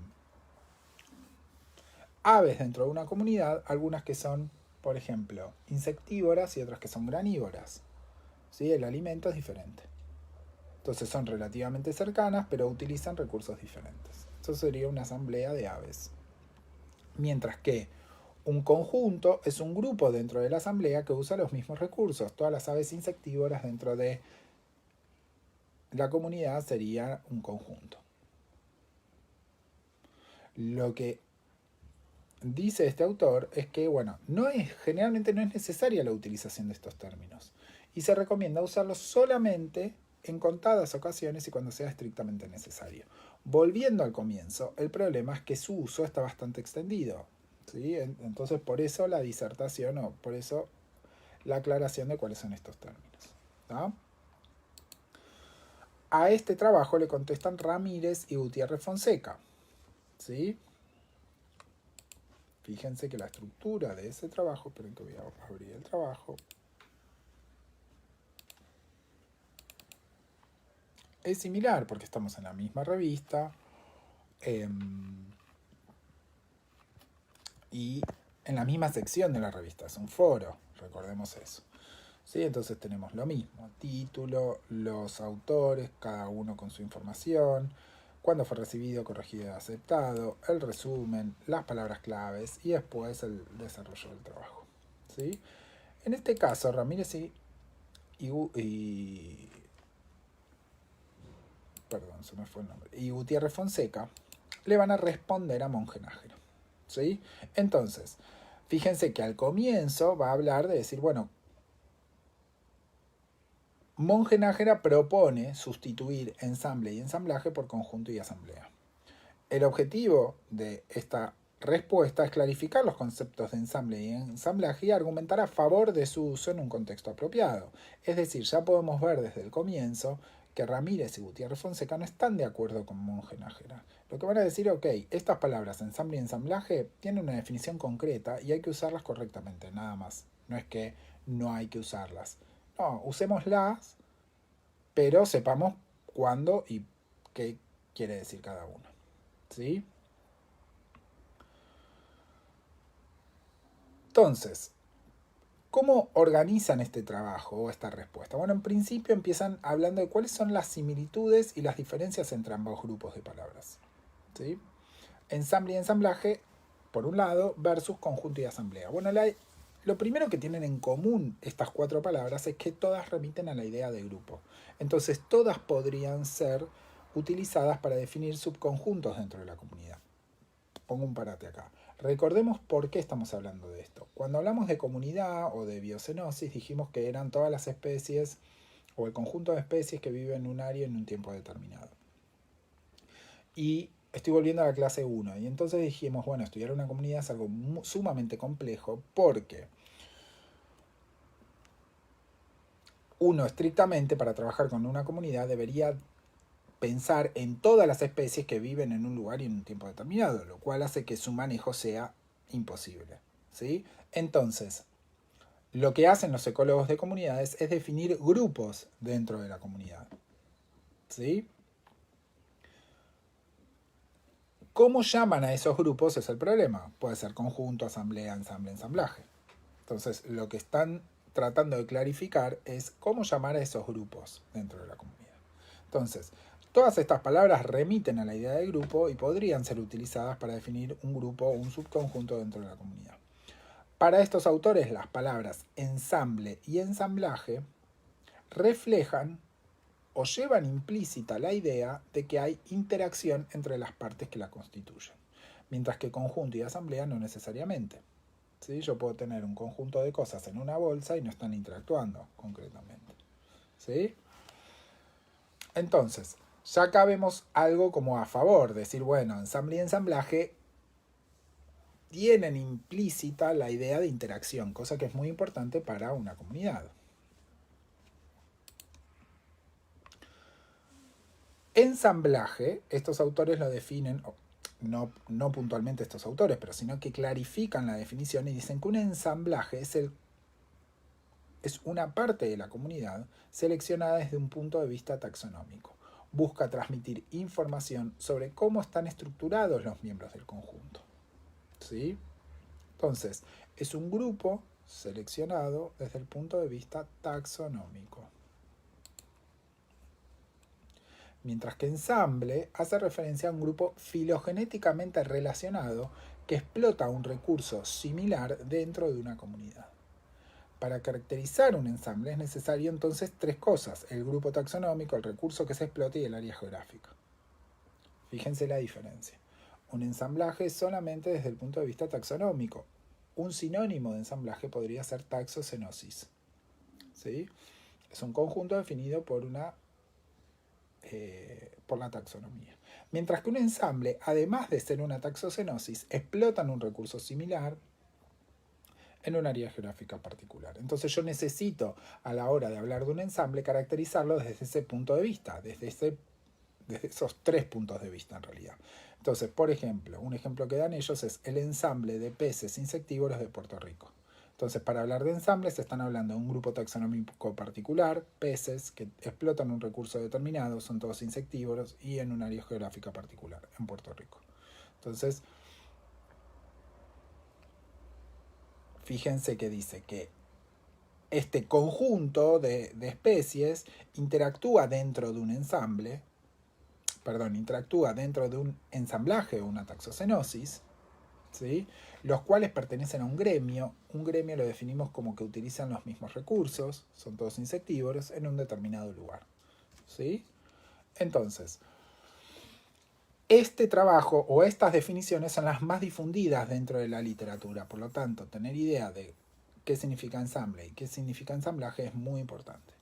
aves dentro de una comunidad, algunas que son, por ejemplo, insectívoras y otras que son granívoras. ¿Sí? El alimento es diferente. Entonces son relativamente cercanas, pero utilizan recursos diferentes. Eso sería una asamblea de aves. Mientras que un conjunto es un grupo dentro de la asamblea que usa los mismos recursos. Todas las aves insectívoras dentro de la comunidad sería un conjunto. Lo que dice este autor es que, bueno, generalmente no es necesaria la utilización de estos términos. Y se recomienda usarlos solamente en contadas ocasiones y cuando sea estrictamente necesario. Volviendo al comienzo, el problema es que su uso está bastante extendido, ¿sí? Entonces, por eso la disertación o por eso la aclaración de cuáles son estos términos, ¿no? A este trabajo le contestan Ramírez y Gutiérrez Fonseca, ¿sí? Fíjense que la estructura de ese trabajo, esperen que voy a abrir el trabajo, es similar porque estamos en la misma revista y en la misma sección de la revista, es un foro, recordemos eso. ¿Sí? Entonces tenemos lo mismo, título, los autores, cada uno con su información, cuándo fue recibido, corregido y aceptado, el resumen, las palabras claves y después el desarrollo del trabajo. ¿Sí? En este caso, Ramírez perdón, se me fue el nombre, y Gutiérrez Fonseca le van a responder a Monje Nájera. ¿Sí? Entonces, fíjense que al comienzo va a hablar de decir, bueno, Monje Nájera propone sustituir ensamble y ensamblaje por conjunto y asamblea. El objetivo de esta respuesta es clarificar los conceptos de ensamble y ensamblaje y argumentar a favor de su uso en un contexto apropiado. Es decir, ya podemos ver desde el comienzo que Ramírez y Gutiérrez Fonseca no están de acuerdo con Monje Nájera. Lo que van a decir, ok, estas palabras ensamble y ensamblaje tienen una definición concreta y hay que usarlas correctamente, nada más. No es que no hay que usarlas. No, usémoslas, pero sepamos cuándo y qué quiere decir cada uno. ¿Sí? Entonces, ¿cómo organizan este trabajo o esta respuesta? Bueno, en principio empiezan hablando de cuáles son las similitudes y las diferencias entre ambos grupos de palabras. ¿Sí? Ensamble y ensamblaje, por un lado, versus conjunto y asamblea. Bueno, lo primero que tienen en común estas cuatro palabras es que todas remiten a la idea de grupo. Entonces, todas podrían ser utilizadas para definir subconjuntos dentro de la comunidad. Pongo un parate acá. Recordemos por qué estamos hablando de esto. Cuando hablamos de comunidad o de biocenosis, dijimos que eran todas las especies o el conjunto de especies que viven en un área en un tiempo determinado. Y estoy volviendo a la clase 1. Y entonces dijimos, bueno, estudiar una comunidad es algo sumamente complejo porque uno estrictamente para trabajar con una comunidad debería pensar en todas las especies que viven en un lugar y en un tiempo determinado, lo cual hace que su manejo sea imposible. ¿Sí? Entonces, lo que hacen los ecólogos de comunidades es definir grupos dentro de la comunidad. ¿Sí? ¿Cómo llaman a esos grupos? Es el problema. Puede ser conjunto, asamblea, ensamble, ensamblaje. Entonces, lo que están tratando de clarificar es cómo llamar a esos grupos dentro de la comunidad. Entonces, todas estas palabras remiten a la idea de grupo y podrían ser utilizadas para definir un grupo o un subconjunto dentro de la comunidad. Para estos autores, las palabras ensamble y ensamblaje reflejan o llevan implícita la idea de que hay interacción entre las partes que la constituyen, mientras que conjunto y asamblea no necesariamente. ¿Sí? Yo puedo tener un conjunto de cosas en una bolsa y no están interactuando concretamente. ¿Sí? Entonces, ya acá vemos algo como a favor, decir, bueno, ensamble y ensamblaje tienen implícita la idea de interacción, cosa que es muy importante para una comunidad. Ensamblaje, estos autores lo definen, no puntualmente estos autores, pero sino que clarifican la definición y dicen que un ensamblaje es una parte de la comunidad seleccionada desde un punto de vista taxonómico. Busca transmitir información sobre cómo están estructurados los miembros del conjunto. ¿Sí? Entonces, es un grupo seleccionado desde el punto de vista taxonómico. Mientras que ensamble hace referencia a un grupo filogenéticamente relacionado que explota un recurso similar dentro de una comunidad. Para caracterizar un ensamble es necesario entonces tres cosas: el grupo taxonómico, el recurso que se explota y el área geográfica. Fíjense la diferencia. Un ensamblaje es solamente desde el punto de vista taxonómico. Un sinónimo de ensamblaje podría ser taxocenosis. ¿Sí? Es un conjunto definido por la taxonomía. Mientras que un ensamble, además de ser una taxocenosis, explotan un recurso similar en un área geográfica particular. Entonces yo necesito, a la hora de hablar de un ensamble, caracterizarlo desde ese punto de vista, desde esos tres puntos de vista en realidad. Entonces, por ejemplo, un ejemplo que dan ellos es el ensamble de peces insectívoros de Puerto Rico. Entonces, para hablar de ensambles, están hablando de un grupo taxonómico particular, peces que explotan un recurso determinado, son todos insectívoros y en un área geográfica particular, en Puerto Rico. Entonces, fíjense que dice que este conjunto de especies interactúa dentro de un ensamble, interactúa dentro de un ensamblaje o una taxocenosis, ¿sí? Los cuales pertenecen a un gremio. Un gremio lo definimos como que utilizan los mismos recursos, son todos insectívoros, en un determinado lugar, ¿sí? Entonces, este trabajo o estas definiciones son las más difundidas dentro de la literatura, por lo tanto, tener idea de qué significa ensamble y qué significa ensamblaje es muy importante,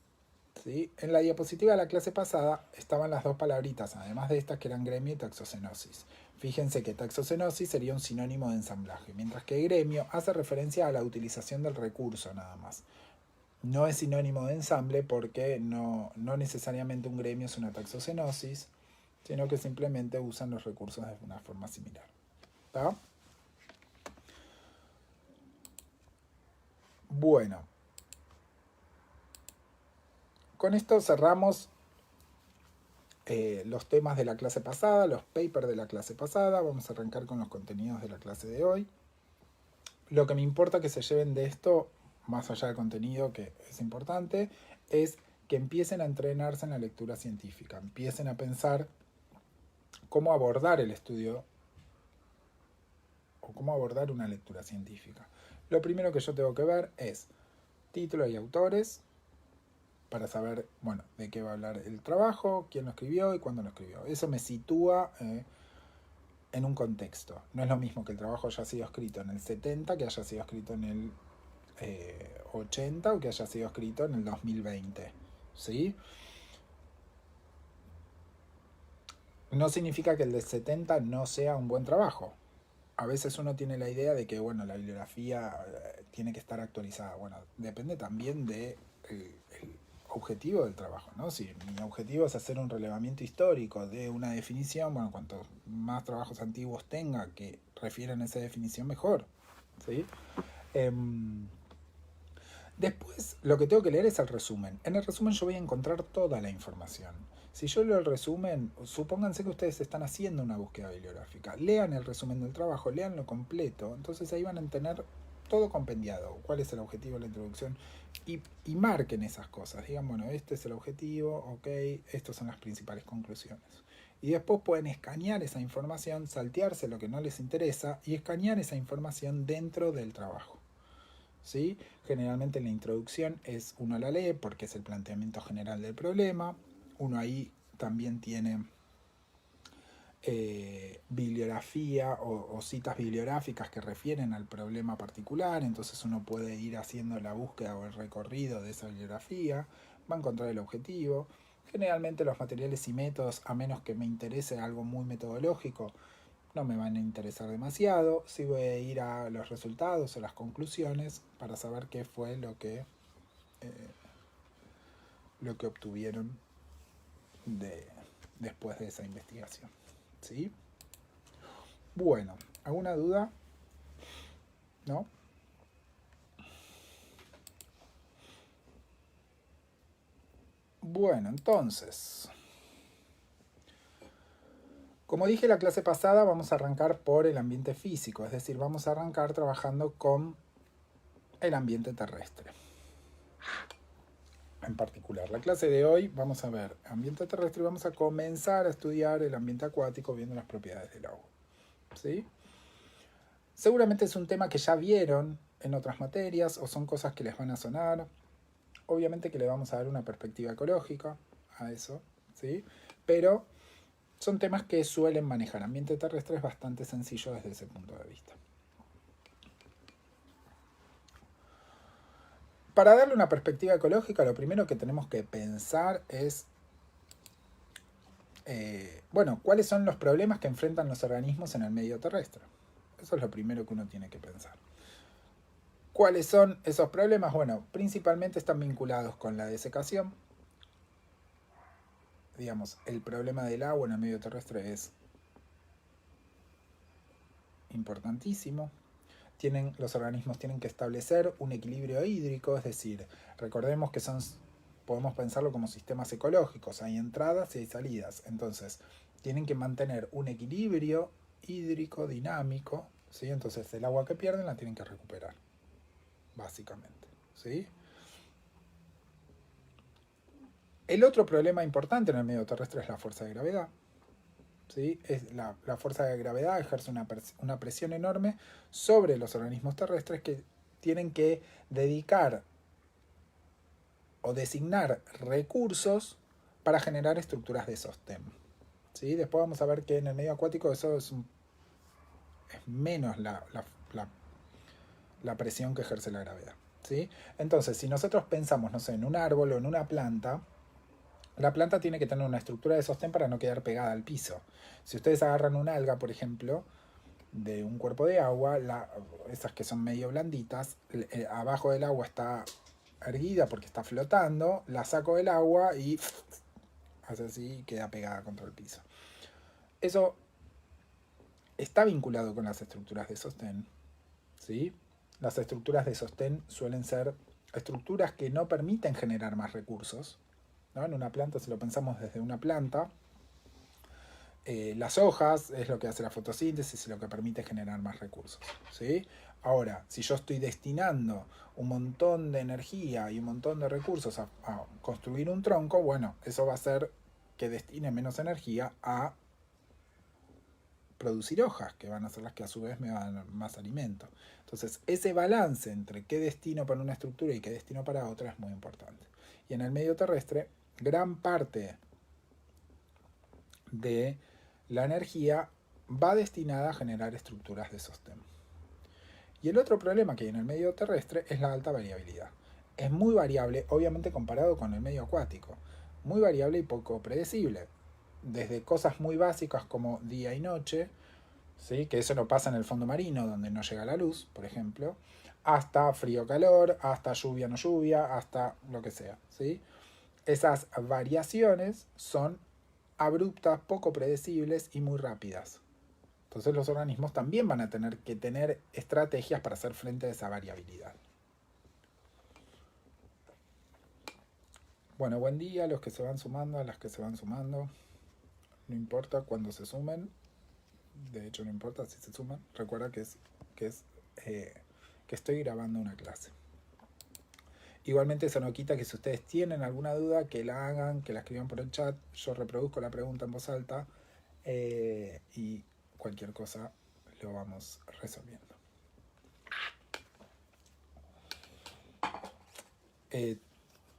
¿sí? En la diapositiva de la clase pasada estaban las dos palabritas, además de estas, que eran gremio y taxocenosis. Fíjense que taxocenosis sería un sinónimo de ensamblaje, mientras que gremio hace referencia a la utilización del recurso nada más. No es sinónimo de ensamble porque no necesariamente un gremio es una taxocenosis, sino que simplemente usan los recursos de una forma similar. ¿Está? Bueno, con esto cerramos los temas de la clase pasada, los papers de la clase pasada. Vamos a arrancar con los contenidos de la clase de hoy. Lo que me importa que se lleven de esto, más allá del contenido que es importante, es que empiecen a entrenarse en la lectura científica, empiecen a pensar cómo abordar el estudio o cómo abordar una lectura científica. Lo primero que yo tengo que ver es título y autores, para saber, bueno, de qué va a hablar el trabajo, quién lo escribió y cuándo lo escribió. Eso me sitúa en un contexto. No es lo mismo que el trabajo haya sido escrito en el 70, que haya sido escrito en el 80 o que haya sido escrito en el 2020. ¿Sí? No significa que el del 70 no sea un buen trabajo. A veces uno tiene la idea de que, bueno, la bibliografía tiene que estar actualizada. Bueno, depende también de el objetivo del trabajo, ¿no? Si mi objetivo es hacer un relevamiento histórico de una definición, bueno, cuanto más trabajos antiguos tenga que refieran a esa definición, mejor, ¿sí? Después, lo que tengo que leer es el resumen. En el resumen yo voy a encontrar toda la información. Si yo leo el resumen, supónganse que ustedes están haciendo una búsqueda bibliográfica. Lean el resumen del trabajo, leanlo completo. Entonces ahí van a tener todo compendiado. ¿Cuál es el objetivo de la introducción? Y marquen esas cosas. Digan, bueno, este es el objetivo, ok, estas son las principales conclusiones. Y después pueden escanear esa información, saltearse lo que no les interesa y escanear esa información dentro del trabajo. ¿Sí? Generalmente en la introducción uno la lee porque es el planteamiento general del problema. Uno ahí también tiene bibliografía o citas bibliográficas que refieren al problema particular, entonces uno puede ir haciendo la búsqueda o el recorrido de esa bibliografía, va a encontrar el objetivo. Generalmente los materiales y métodos, a menos que me interese algo muy metodológico, no me van a interesar demasiado. Sí voy a ir a los resultados o las conclusiones para saber qué fue lo que obtuvieron después de esa investigación. ¿Sí? Bueno, ¿alguna duda? ¿No? Bueno, entonces, como dije la clase pasada, vamos a arrancar por el ambiente físico, es decir, vamos a arrancar trabajando con el ambiente terrestre. En particular, la clase de hoy vamos a ver ambiente terrestre y vamos a comenzar a estudiar el ambiente acuático viendo las propiedades del agua. ¿Sí? Seguramente es un tema que ya vieron en otras materias o son cosas que les van a sonar. Obviamente que le vamos a dar una perspectiva ecológica a eso, ¿sí? Pero son temas que suelen manejar. Ambiente terrestre es bastante sencillo desde ese punto de vista. Para darle una perspectiva ecológica, lo primero que tenemos que pensar es, ¿cuáles son los problemas que enfrentan los organismos en el medio terrestre? Eso es lo primero que uno tiene que pensar. ¿Cuáles son esos problemas? Bueno, principalmente están vinculados con la desecación. Digamos, el problema del agua en el medio terrestre es importantísimo. Los organismos tienen que establecer un equilibrio hídrico, es decir, recordemos que podemos pensarlo como sistemas ecológicos, hay entradas y hay salidas, entonces tienen que mantener un equilibrio hídrico dinámico, ¿sí? Entonces el agua que pierden la tienen que recuperar, básicamente, ¿sí? El otro problema importante en el medio terrestre es la fuerza de gravedad, ¿sí? La fuerza de gravedad ejerce una presión enorme sobre los organismos terrestres que tienen que dedicar o designar recursos para generar estructuras de sostén. ¿Sí? Después vamos a ver que en el medio acuático eso es menos la presión que ejerce la gravedad. ¿Sí? Entonces, si nosotros pensamos, no sé, en un árbol o en una planta, la planta tiene que tener una estructura de sostén para no quedar pegada al piso. Si ustedes agarran una alga, por ejemplo, de un cuerpo de agua, esas que son medio blanditas, abajo del agua está erguida porque está flotando, la saco del agua y hace así y queda pegada contra el piso. Eso está vinculado con las estructuras de sostén, ¿sí? Las estructuras de sostén suelen ser estructuras que no permiten generar más recursos, ¿no? En una planta, si lo pensamos desde una planta, las hojas es lo que hace la fotosíntesis y lo que permite generar más recursos, ¿sí? Ahora, si yo estoy destinando un montón de energía y un montón de recursos a construir un tronco, bueno, eso va a hacer que destine menos energía a producir hojas, que van a ser las que a su vez me van a dar más alimento. Entonces, ese balance entre qué destino para una estructura y qué destino para otra es muy importante. Y en el medio terrestre, gran parte de la energía va destinada a generar estructuras de sostén. Y el otro problema que hay en el medio terrestre es la alta variabilidad. Es muy variable, obviamente comparado con el medio acuático. Muy variable y poco predecible. Desde cosas muy básicas como día y noche, ¿sí? Que eso no pasa en el fondo marino, donde no llega la luz, por ejemplo, hasta frío-calor, hasta lluvia-no lluvia, hasta lo que sea, ¿sí? Esas variaciones son abruptas, poco predecibles y muy rápidas. Entonces los organismos también van a tener que tener estrategias para hacer frente a esa variabilidad. Bueno, buen día a los que se van sumando, a las que se van sumando. No importa cuando se sumen. De hecho, no importa si se suman. Recuerda que estoy grabando una clase. Igualmente eso no quita que si ustedes tienen alguna duda, que la hagan, que la escriban por el chat. Yo reproduzco la pregunta en voz alta y cualquier cosa lo vamos resolviendo.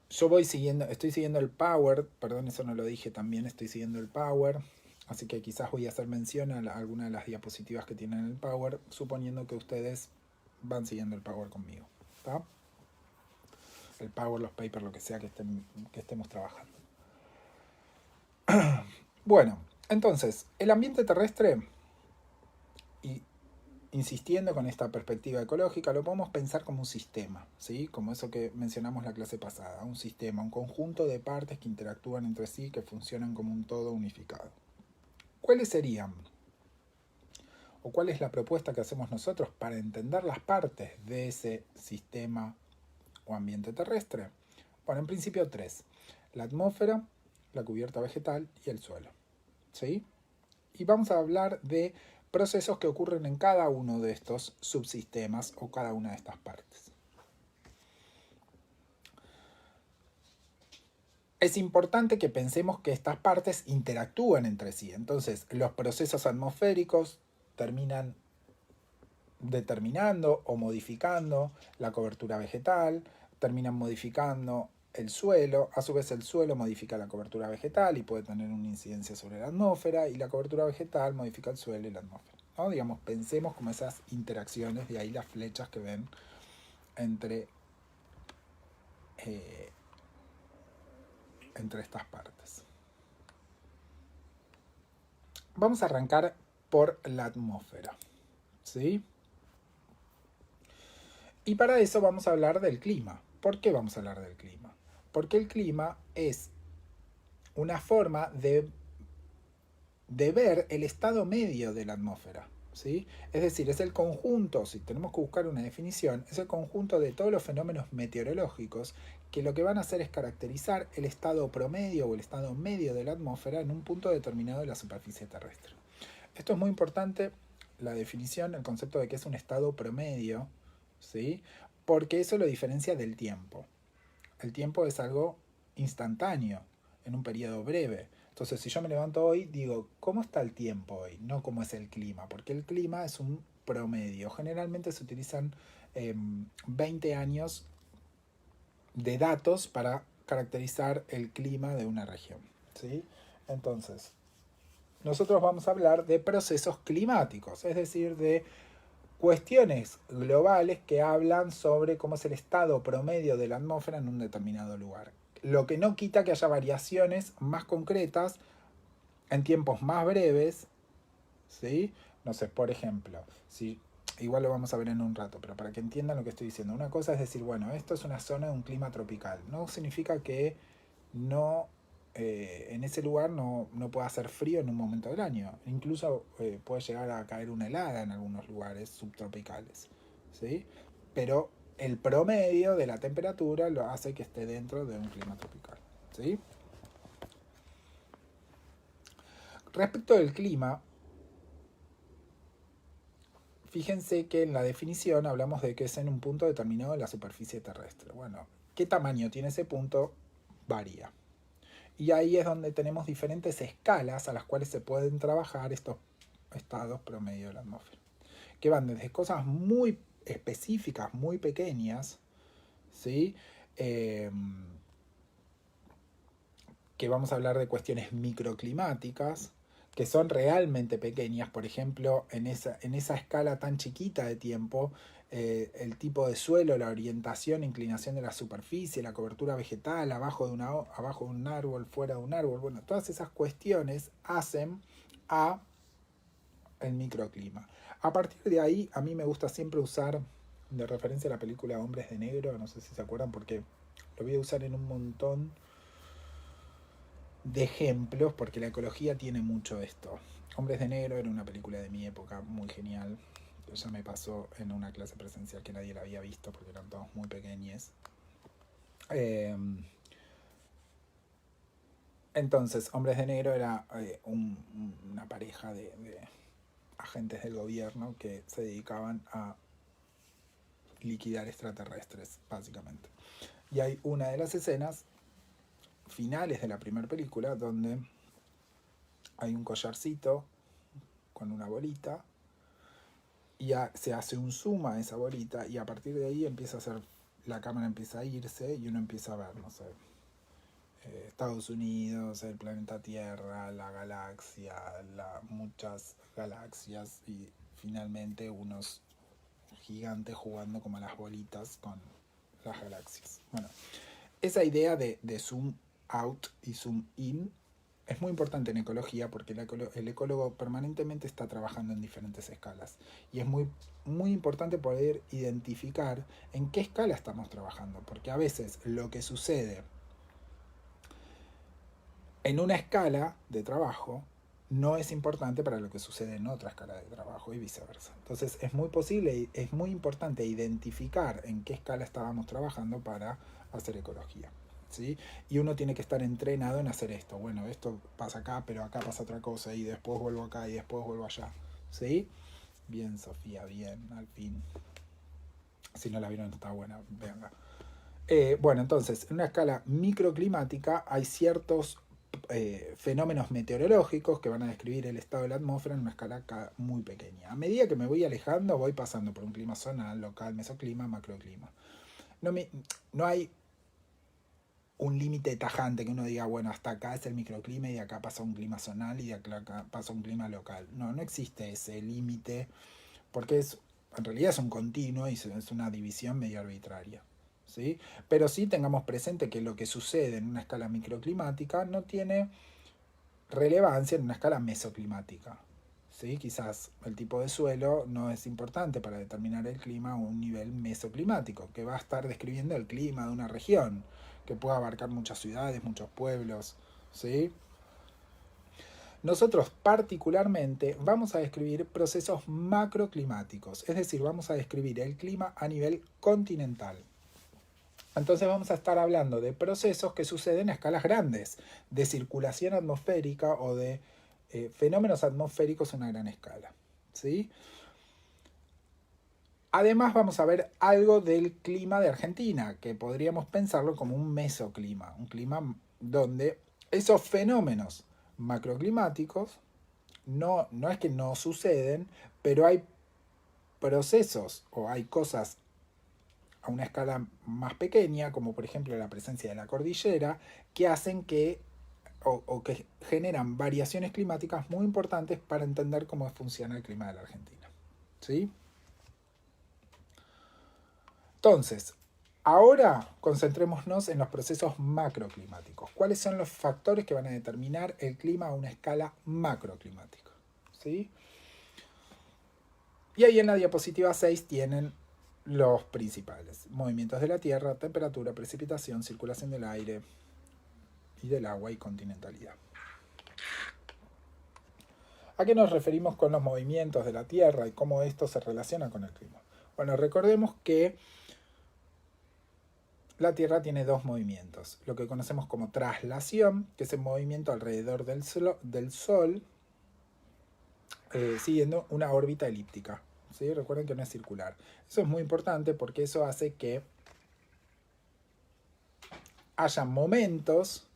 Yo estoy siguiendo el Power, perdón, eso no lo dije también, estoy siguiendo el Power, así que quizás voy a hacer mención a alguna de las diapositivas que tienen el Power, suponiendo que ustedes van siguiendo el Power conmigo, ¿está? El Power, los papers, lo que sea que estemos trabajando. Bueno, entonces, el ambiente terrestre, y insistiendo con esta perspectiva ecológica, lo podemos pensar como un sistema, ¿sí? Como eso que mencionamos la clase pasada, un sistema, un conjunto de partes que interactúan entre sí, que funcionan como un todo unificado. ¿Cuáles serían? ¿O cuál es la propuesta que hacemos nosotros para entender las partes de ese sistema o ambiente terrestre? Bueno, en principio tres: la atmósfera, la cubierta vegetal y el suelo, ¿sí? Y vamos a hablar de procesos que ocurren en cada uno de estos subsistemas o cada una de estas partes. Es importante que pensemos que estas partes interactúan entre sí. Entonces, los procesos atmosféricos terminan determinando o modificando la cobertura vegetal, terminan modificando el suelo, a su vez el suelo modifica la cobertura vegetal y puede tener una incidencia sobre la atmósfera, y la cobertura vegetal modifica el suelo y la atmósfera, ¿no? Digamos, pensemos como esas interacciones, de ahí las flechas que ven entre estas partes. Vamos a arrancar por la atmósfera, ¿sí? Y para eso vamos a hablar del clima. ¿Por qué vamos a hablar del clima? Porque el clima es una forma de ver el estado medio de la atmósfera, ¿sí? Es decir, es el conjunto, si tenemos que buscar una definición, es el conjunto de todos los fenómenos meteorológicos que lo que van a hacer es caracterizar el estado promedio o el estado medio de la atmósfera en un punto determinado de la superficie terrestre. Esto es muy importante, la definición, el concepto de que es un estado promedio, ¿sí? Porque eso lo diferencia del tiempo. El tiempo es algo instantáneo, en un periodo breve. Entonces, si yo me levanto hoy, digo, ¿cómo está el tiempo hoy? No cómo es el clima, porque el clima es un promedio. Generalmente se utilizan 20 años de datos para caracterizar el clima de una región, ¿sí? Entonces, nosotros vamos a hablar de procesos climáticos, es decir, de cuestiones globales que hablan sobre cómo es el estado promedio de la atmósfera en un determinado lugar. Lo que no quita que haya variaciones más concretas en tiempos más breves, ¿sí? No sé, por ejemplo, si igual lo vamos a ver en un rato, pero para que entiendan lo que estoy diciendo, una cosa es decir, bueno, esto es una zona de un clima tropical. No significa que no en ese lugar no pueda hacer frío en un momento del año. Incluso puede llegar a caer una helada en algunos lugares subtropicales, ¿sí? Pero el promedio de la temperatura lo hace que esté dentro de un clima tropical, ¿sí? Respecto del clima, fíjense que en la definición hablamos de que es en un punto determinado de la superficie terrestre. Bueno, ¿qué tamaño tiene ese punto? Varía. Y ahí es donde tenemos diferentes escalas a las cuales se pueden trabajar estos estados promedio de la atmósfera, que van desde cosas muy específicas, muy pequeñas, ¿sí? Que vamos a hablar de cuestiones microclimáticas, que son realmente pequeñas. Por ejemplo, en esa escala tan chiquita de tiempo, el tipo de suelo, la orientación, inclinación de la superficie, la cobertura vegetal, abajo de un árbol, fuera de un árbol, bueno, todas esas cuestiones hacen a el microclima. A partir de ahí, a mí me gusta siempre usar de referencia a la película Hombres de Negro, no sé si se acuerdan, porque lo voy a usar en un montón de ejemplos, porque la ecología tiene mucho esto. Hombres de Negro era una película de mi época muy genial. Ya me pasó en una clase presencial que nadie la había visto porque eran todos muy pequeños. Entonces, Hombres de Negro era una pareja de agentes del gobierno que se dedicaban a liquidar extraterrestres, básicamente. Y hay una de las escenas finales de la primera película donde hay un collarcito con una bolita y se hace un zoom a esa bolita y a partir de ahí empieza a hacer, la cámara empieza a irse y uno empieza a ver, no sé, Estados Unidos, el planeta Tierra, la galaxia, muchas galaxias y finalmente unos gigantes jugando como a las bolitas con las galaxias. Bueno, esa idea de zoom out y zoom in es muy importante en ecología porque el ecólogo permanentemente está trabajando en diferentes escalas y es muy importante poder identificar en qué escala estamos trabajando, porque a veces lo que sucede en una escala de trabajo no es importante para lo que sucede en otra escala de trabajo y viceversa. Entonces es muy posible, es muy importante identificar en qué escala estábamos trabajando para hacer ecología, ¿sí? Y uno tiene que estar entrenado en hacer esto. Bueno, esto pasa acá, pero acá pasa otra cosa y después vuelvo acá y después vuelvo allá, ¿sí? Bien, Sofía, bien, al fin. Si no la vieron está buena, véanla. Bueno, entonces, en una escala microclimática hay ciertos fenómenos meteorológicos que van a describir el estado de la atmósfera en una escala muy pequeña. A medida que me voy alejando, voy pasando por un clima zonal, local, mesoclima, macroclima. No hay un límite tajante que uno diga, bueno, hasta acá es el microclima y de acá pasa un clima zonal y de acá pasa un clima local. No existe ese límite porque en realidad es un continuo y es una división medio arbitraria. ¿Sí? Pero sí tengamos presente que lo que sucede en una escala microclimática no tiene relevancia en una escala mesoclimática. ¿Sí? Quizás el tipo de suelo no es importante para determinar el clima a un nivel mesoclimático, que va a estar describiendo el clima de una región, que puede abarcar muchas ciudades, muchos pueblos. ¿Sí? Nosotros particularmente vamos a describir procesos macroclimáticos, es decir, vamos a describir el clima a nivel continental. Entonces vamos a estar hablando de procesos que suceden a escalas grandes, de circulación atmosférica o de fenómenos atmosféricos a una gran escala, ¿sí? Además vamos a ver algo del clima de Argentina, que podríamos pensarlo como un mesoclima, un clima donde esos fenómenos macroclimáticos. No es que no suceden, pero hay procesos o hay cosas a una escala más pequeña, como por ejemplo la presencia de la cordillera, que hacen que o que generan variaciones climáticas muy importantes para entender cómo funciona el clima de la Argentina. ¿Sí? Entonces, ahora concentrémonos en los procesos macroclimáticos. ¿Cuáles son los factores que van a determinar el clima a una escala macroclimática? ¿Sí? Y ahí en la diapositiva 6 tienen los principales: movimientos de la Tierra, temperatura, precipitación, circulación del aire y del agua y continentalidad. ¿A qué nos referimos con los movimientos de la Tierra y cómo esto se relaciona con el clima? Bueno, recordemos que la Tierra tiene dos movimientos: lo que conocemos como traslación, que es el movimiento alrededor del Sol siguiendo una órbita elíptica. ¿Sí? Recuerden que no es circular. Eso es muy importante porque eso hace que haya momentos,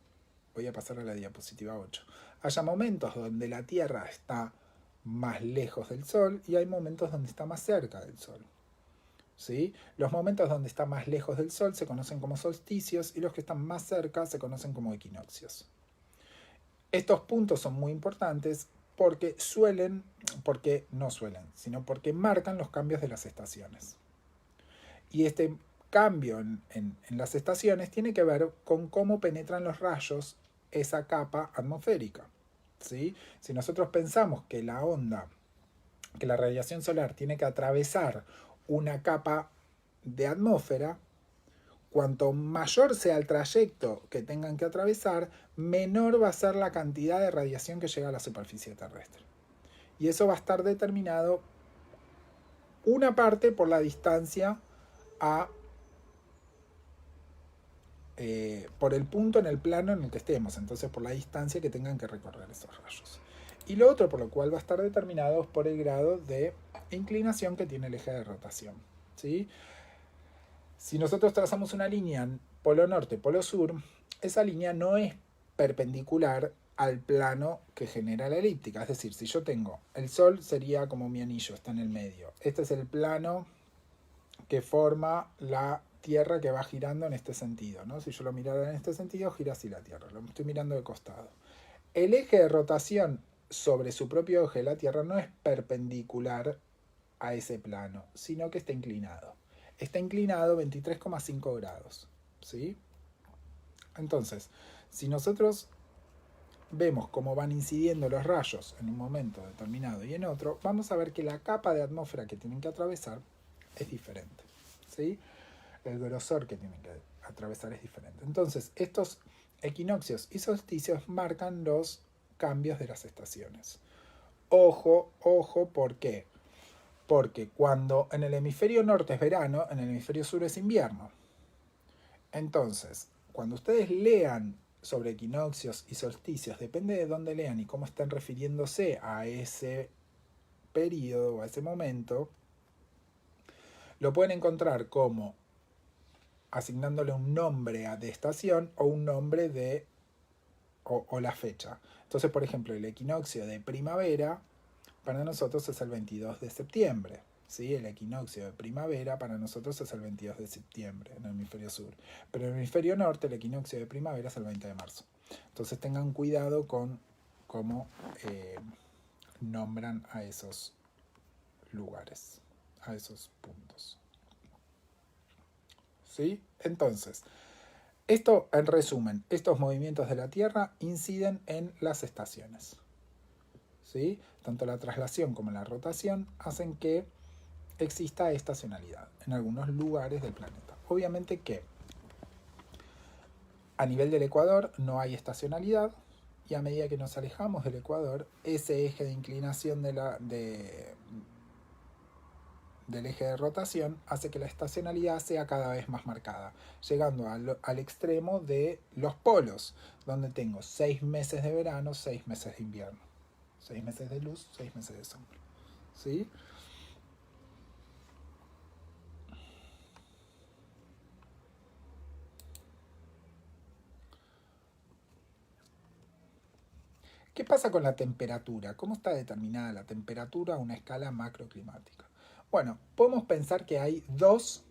voy a pasar a la diapositiva 8, haya momentos donde la Tierra está más lejos del Sol y hay momentos donde está más cerca del Sol. ¿Sí? Los momentos donde está más lejos del Sol se conocen como solsticios y los que están más cerca se conocen como equinoccios. Estos puntos son muy importantes porque porque marcan los cambios de las estaciones. Y este cambio en las estaciones tiene que ver con cómo penetran los rayos esa capa atmosférica. ¿Sí? Si nosotros pensamos que la radiación solar tiene que atravesar una capa de atmósfera, cuanto mayor sea el trayecto que tengan que atravesar, menor va a ser la cantidad de radiación que llega a la superficie terrestre. Y eso va a estar determinado una parte por la distancia por el punto en el plano en el que estemos, entonces por la distancia que tengan que recorrer esos rayos. Y lo otro por lo cual va a estar determinado es por el grado de inclinación que tiene el eje de rotación. ¿Sí? Si nosotros trazamos una línea polo norte, polo sur, esa línea no es perpendicular al plano que genera la elíptica. Es decir, si yo tengo el Sol, sería como mi anillo, está en el medio. Este es el plano que forma la Tierra que va girando en este sentido, ¿no? Si yo lo mirara en este sentido, gira así la Tierra. Lo estoy mirando de costado. El eje de rotación sobre su propio eje, la Tierra, no es perpendicular a ese plano, sino que está inclinado. Está inclinado 23,5 grados. ¿Sí? Entonces, si nosotros vemos cómo van incidiendo los rayos en un momento determinado y en otro, vamos a ver que la capa de atmósfera que tienen que atravesar es diferente. ¿Sí? El grosor que tienen que atravesar es diferente. Entonces, estos equinoccios y solsticios marcan los cambios de las estaciones. Ojo, ¿por qué? Porque cuando en el hemisferio norte es verano, en el hemisferio sur es invierno. Entonces, cuando ustedes lean sobre equinoccios y solsticios, depende de dónde lean y cómo estén refiriéndose a ese periodo o a ese momento, lo pueden encontrar como asignándole un nombre de estación o un nombre de o la fecha. Entonces, por ejemplo, el equinoccio de primavera para nosotros es el 22 de septiembre. ¿Sí? El equinoccio de primavera para nosotros es el 22 de septiembre en el hemisferio sur. Pero en el hemisferio norte el equinoccio de primavera es el 20 de marzo. Entonces tengan cuidado con cómo nombran a esos lugares, a esos puntos. ¿Sí? Entonces, esto en resumen, estos movimientos de la Tierra inciden en las estaciones. ¿Sí? Tanto la traslación como la rotación hacen que exista estacionalidad en algunos lugares del planeta. Obviamente que a nivel del Ecuador no hay estacionalidad y a medida que nos alejamos del Ecuador, ese eje de inclinación del eje de rotación hace que la estacionalidad sea cada vez más marcada, llegando al extremo de los polos, donde tengo 6 meses de verano, 6 meses de invierno, 6 meses de luz, 6 meses de sombra. ¿Sí? ¿Qué pasa con la temperatura? ¿Cómo está determinada la temperatura a una escala macroclimática? Bueno, podemos pensar que hay dos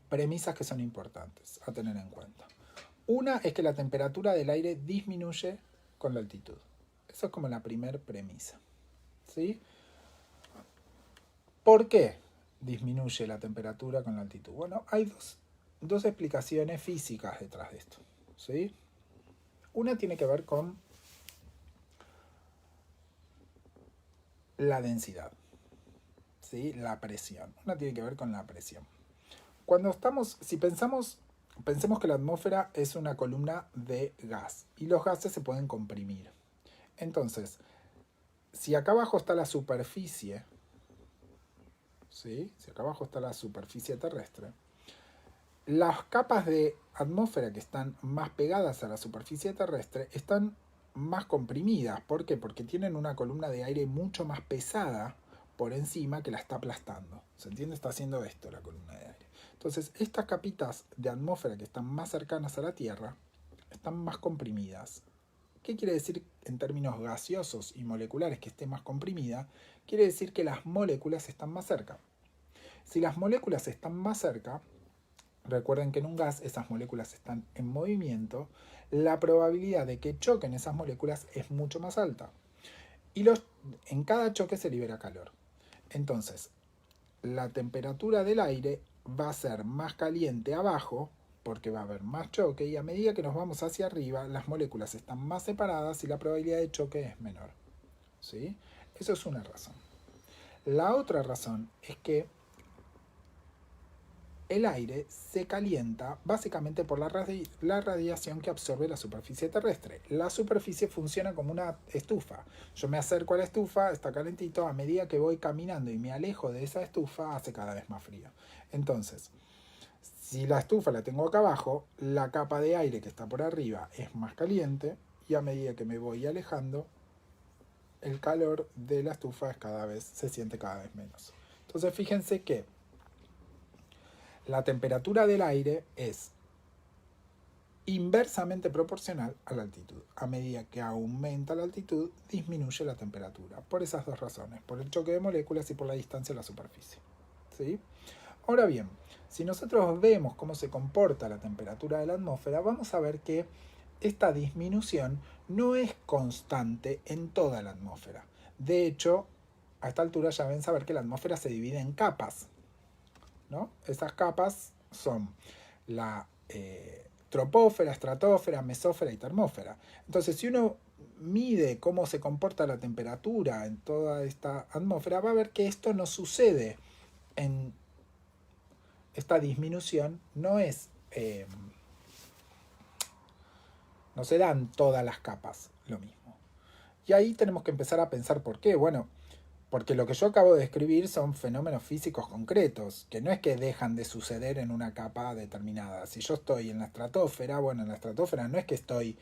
premisas que son importantes a tener en cuenta. Una es que la temperatura del aire disminuye con la altitud. Eso es como la primera premisa. ¿Sí? ¿Por qué disminuye la temperatura con la altitud? Bueno, hay dos explicaciones físicas detrás de esto. ¿Sí? Una tiene que ver con la densidad, ¿sí? La presión. Una tiene que ver con la presión. Cuando estamos, si pensemos que la atmósfera es una columna de gas y los gases se pueden comprimir. Entonces, si acá abajo está la superficie, ¿sí? Si acá abajo está la superficie terrestre, las capas de atmósfera que están más pegadas a la superficie terrestre están más comprimidas. ¿Por qué? Porque tienen una columna de aire mucho más pesada por encima que la está aplastando. ¿Se entiende? Está haciendo esto la columna de aire. Entonces, estas capitas de atmósfera que están más cercanas a la Tierra están más comprimidas. ¿Qué quiere decir en términos gaseosos y moleculares que esté más comprimida? Quiere decir que las moléculas están más cerca. Si las moléculas están más cerca, recuerden que en un gas esas moléculas están en movimiento, la probabilidad de que choquen esas moléculas es mucho más alta. Y en cada choque se libera calor. Entonces, la temperatura del aire va a ser más caliente abajo porque va a haber más choque y a medida que nos vamos hacia arriba las moléculas están más separadas y la probabilidad de choque es menor. ¿Sí? Eso es una razón. La otra razón es que el aire se calienta básicamente por la radiación que absorbe la superficie terrestre. La superficie funciona como una estufa. Yo me acerco a la estufa, está calentito, a medida que voy caminando y me alejo de esa estufa, hace cada vez más frío. Entonces, si la estufa la tengo acá abajo, la capa de aire que está por arriba es más caliente y a medida que me voy alejando, el calor de la estufa se siente cada vez menos. Entonces, fíjense que la temperatura del aire es inversamente proporcional a la altitud. A medida que aumenta la altitud, disminuye la temperatura. Por esas dos razones, por el choque de moléculas y por la distancia a la superficie. ¿Sí? Ahora bien, si nosotros vemos cómo se comporta la temperatura de la atmósfera, vamos a ver que esta disminución no es constante en toda la atmósfera. De hecho, a esta altura ya ven saber que la atmósfera se divide en capas, ¿no? Esas capas son la tropósfera, estratosfera, mesósfera y termósfera. Entonces, si uno mide cómo se comporta la temperatura en toda esta atmósfera, va a ver que esto no sucede en esta disminución, no se dan todas las capas lo mismo. Y ahí tenemos que empezar a pensar por qué. Bueno, porque lo que yo acabo de describir son fenómenos físicos concretos, que no es que dejan de suceder en una capa determinada. Si yo estoy en la estratosfera, bueno, en la estratosfera no es que estoy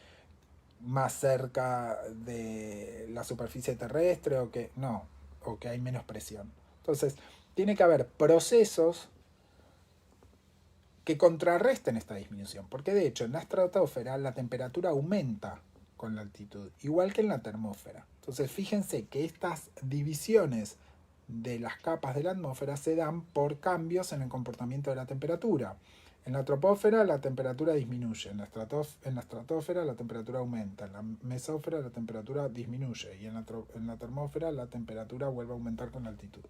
más cerca de la superficie terrestre o que hay menos presión. Entonces, tiene que haber procesos que contrarresten esta disminución, porque de hecho en la estratosfera la temperatura aumenta con la altitud, igual que en la termósfera. Entonces fíjense que estas divisiones de las capas de la atmósfera se dan por cambios en el comportamiento de la temperatura. En la troposfera la temperatura disminuye, en la estratosfera la temperatura aumenta, en la mesósfera la temperatura disminuye y en la termósfera la temperatura vuelve a aumentar con la altitud.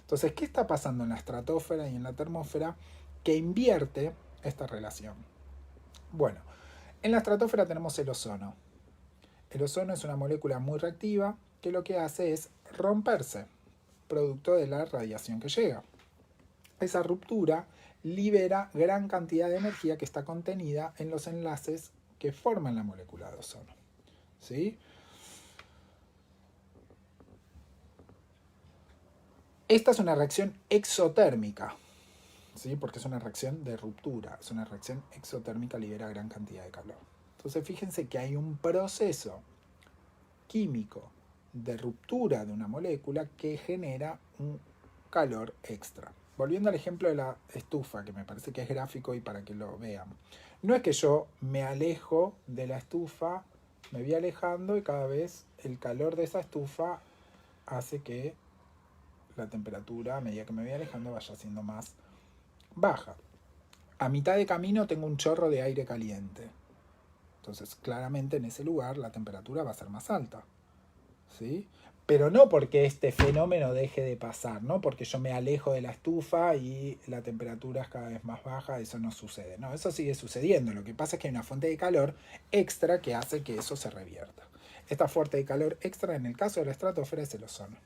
Entonces, ¿qué está pasando en la estratosfera y en la termósfera que invierte esta relación? Bueno, en la estratosfera tenemos el ozono. El ozono es una molécula muy reactiva que lo que hace es romperse, producto de la radiación que llega. Esa ruptura libera gran cantidad de energía que está contenida en los enlaces que forman la molécula de ozono. ¿Sí? Esta es una reacción exotérmica, ¿sí? Porque es una reacción de ruptura, es una reacción exotérmica, libera gran cantidad de calor. Entonces fíjense que hay un proceso químico de ruptura de una molécula que genera un calor extra. Volviendo al ejemplo de la estufa, que me parece que es gráfico y para que lo vean. No es que yo me alejo de la estufa me voy alejando y cada vez el calor de esa estufa hace que la temperatura, a medida que me voy alejando, vaya siendo más baja. A mitad de camino tengo un chorro de aire caliente. Entonces, claramente en ese lugar la temperatura va a ser más alta. ¿Sí? Pero no porque este fenómeno deje de pasar, no porque yo me alejo de la estufa y la temperatura es cada vez más baja, eso no sucede. No, eso sigue sucediendo. Lo que pasa es que hay una fuente de calor extra que hace que eso se revierta. Esta fuente de calor extra en el caso de la estratosfera es el ozono.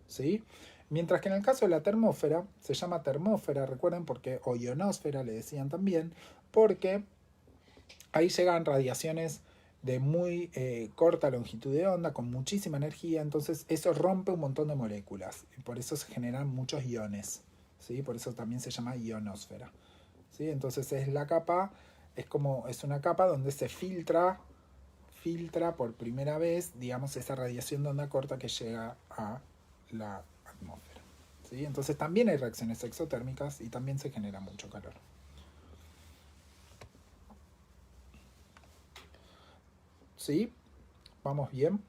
¿Sí? Mientras que en el caso de la termósfera, se llama termósfera, recuerden, porque, o ionosfera le decían también, porque ahí llegan radiaciones de muy corta longitud de onda, con muchísima energía, entonces eso rompe un montón de moléculas, y por eso se generan muchos iones, ¿sí? Por eso también se llama ionosfera, ¿sí? Entonces es la capa, es una capa donde se filtra por primera vez, digamos, esa radiación de onda corta que llega a la atmósfera, ¿sí? Entonces también hay reacciones exotérmicas y también se genera mucho calor. ¿Sí? ¿Vamos bien?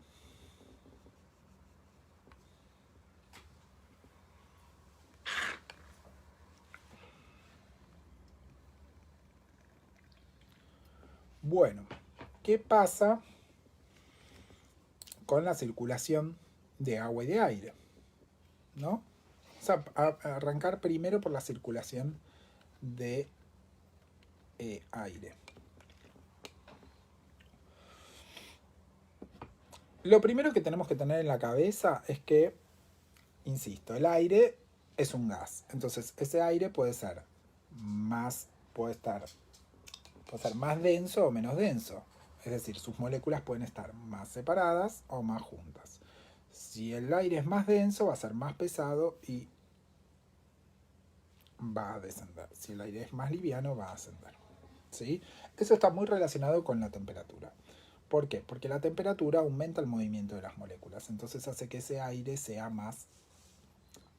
Bueno, ¿qué pasa con la circulación de agua y de aire? ¿No? O sea, arrancar primero por la circulación de aire. Lo primero que tenemos que tener en la cabeza es que, insisto, el aire es un gas. Entonces, ese aire puede ser más denso o menos denso. Es decir, sus moléculas pueden estar más separadas o más juntas. Si el aire es más denso, va a ser más pesado y va a descender. Si el aire es más liviano, va a ascender. ¿Sí? Eso está muy relacionado con la temperatura. ¿Por qué? Porque la temperatura aumenta el movimiento de las moléculas. Entonces hace que ese aire sea más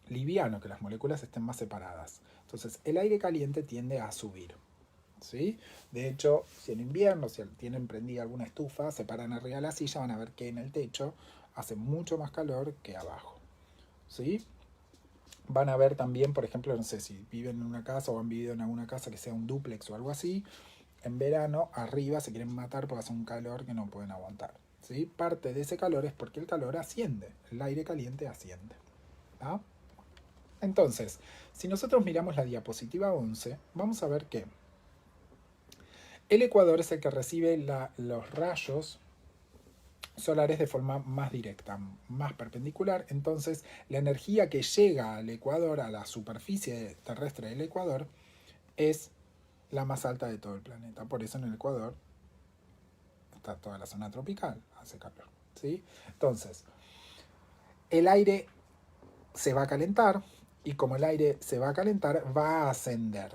liviano, que las moléculas estén más separadas. Entonces el aire caliente tiende a subir. ¿Sí? De hecho, si en invierno, si tienen prendida alguna estufa, se paran arriba de la silla, van a ver que en el techo hace mucho más calor que abajo. ¿Sí? Van a ver también, por ejemplo, no sé, si viven en una casa o han vivido en alguna casa que sea un dúplex o algo así, en verano arriba se quieren matar porque hace un calor que no pueden aguantar. ¿Sí? Parte de ese calor es porque el calor asciende, el aire caliente asciende. ¿Ah? Entonces, si nosotros miramos la diapositiva 11, vamos a ver que el ecuador es el que recibe los rayos solares de forma más directa, más perpendicular. Entonces, la energía que llega al ecuador, a la superficie terrestre del ecuador, es la más alta de todo el planeta. Por eso en el ecuador está toda la zona tropical, hace calor. ¿Sí? Entonces, el aire se va a calentar y como el aire se va a calentar, va a ascender.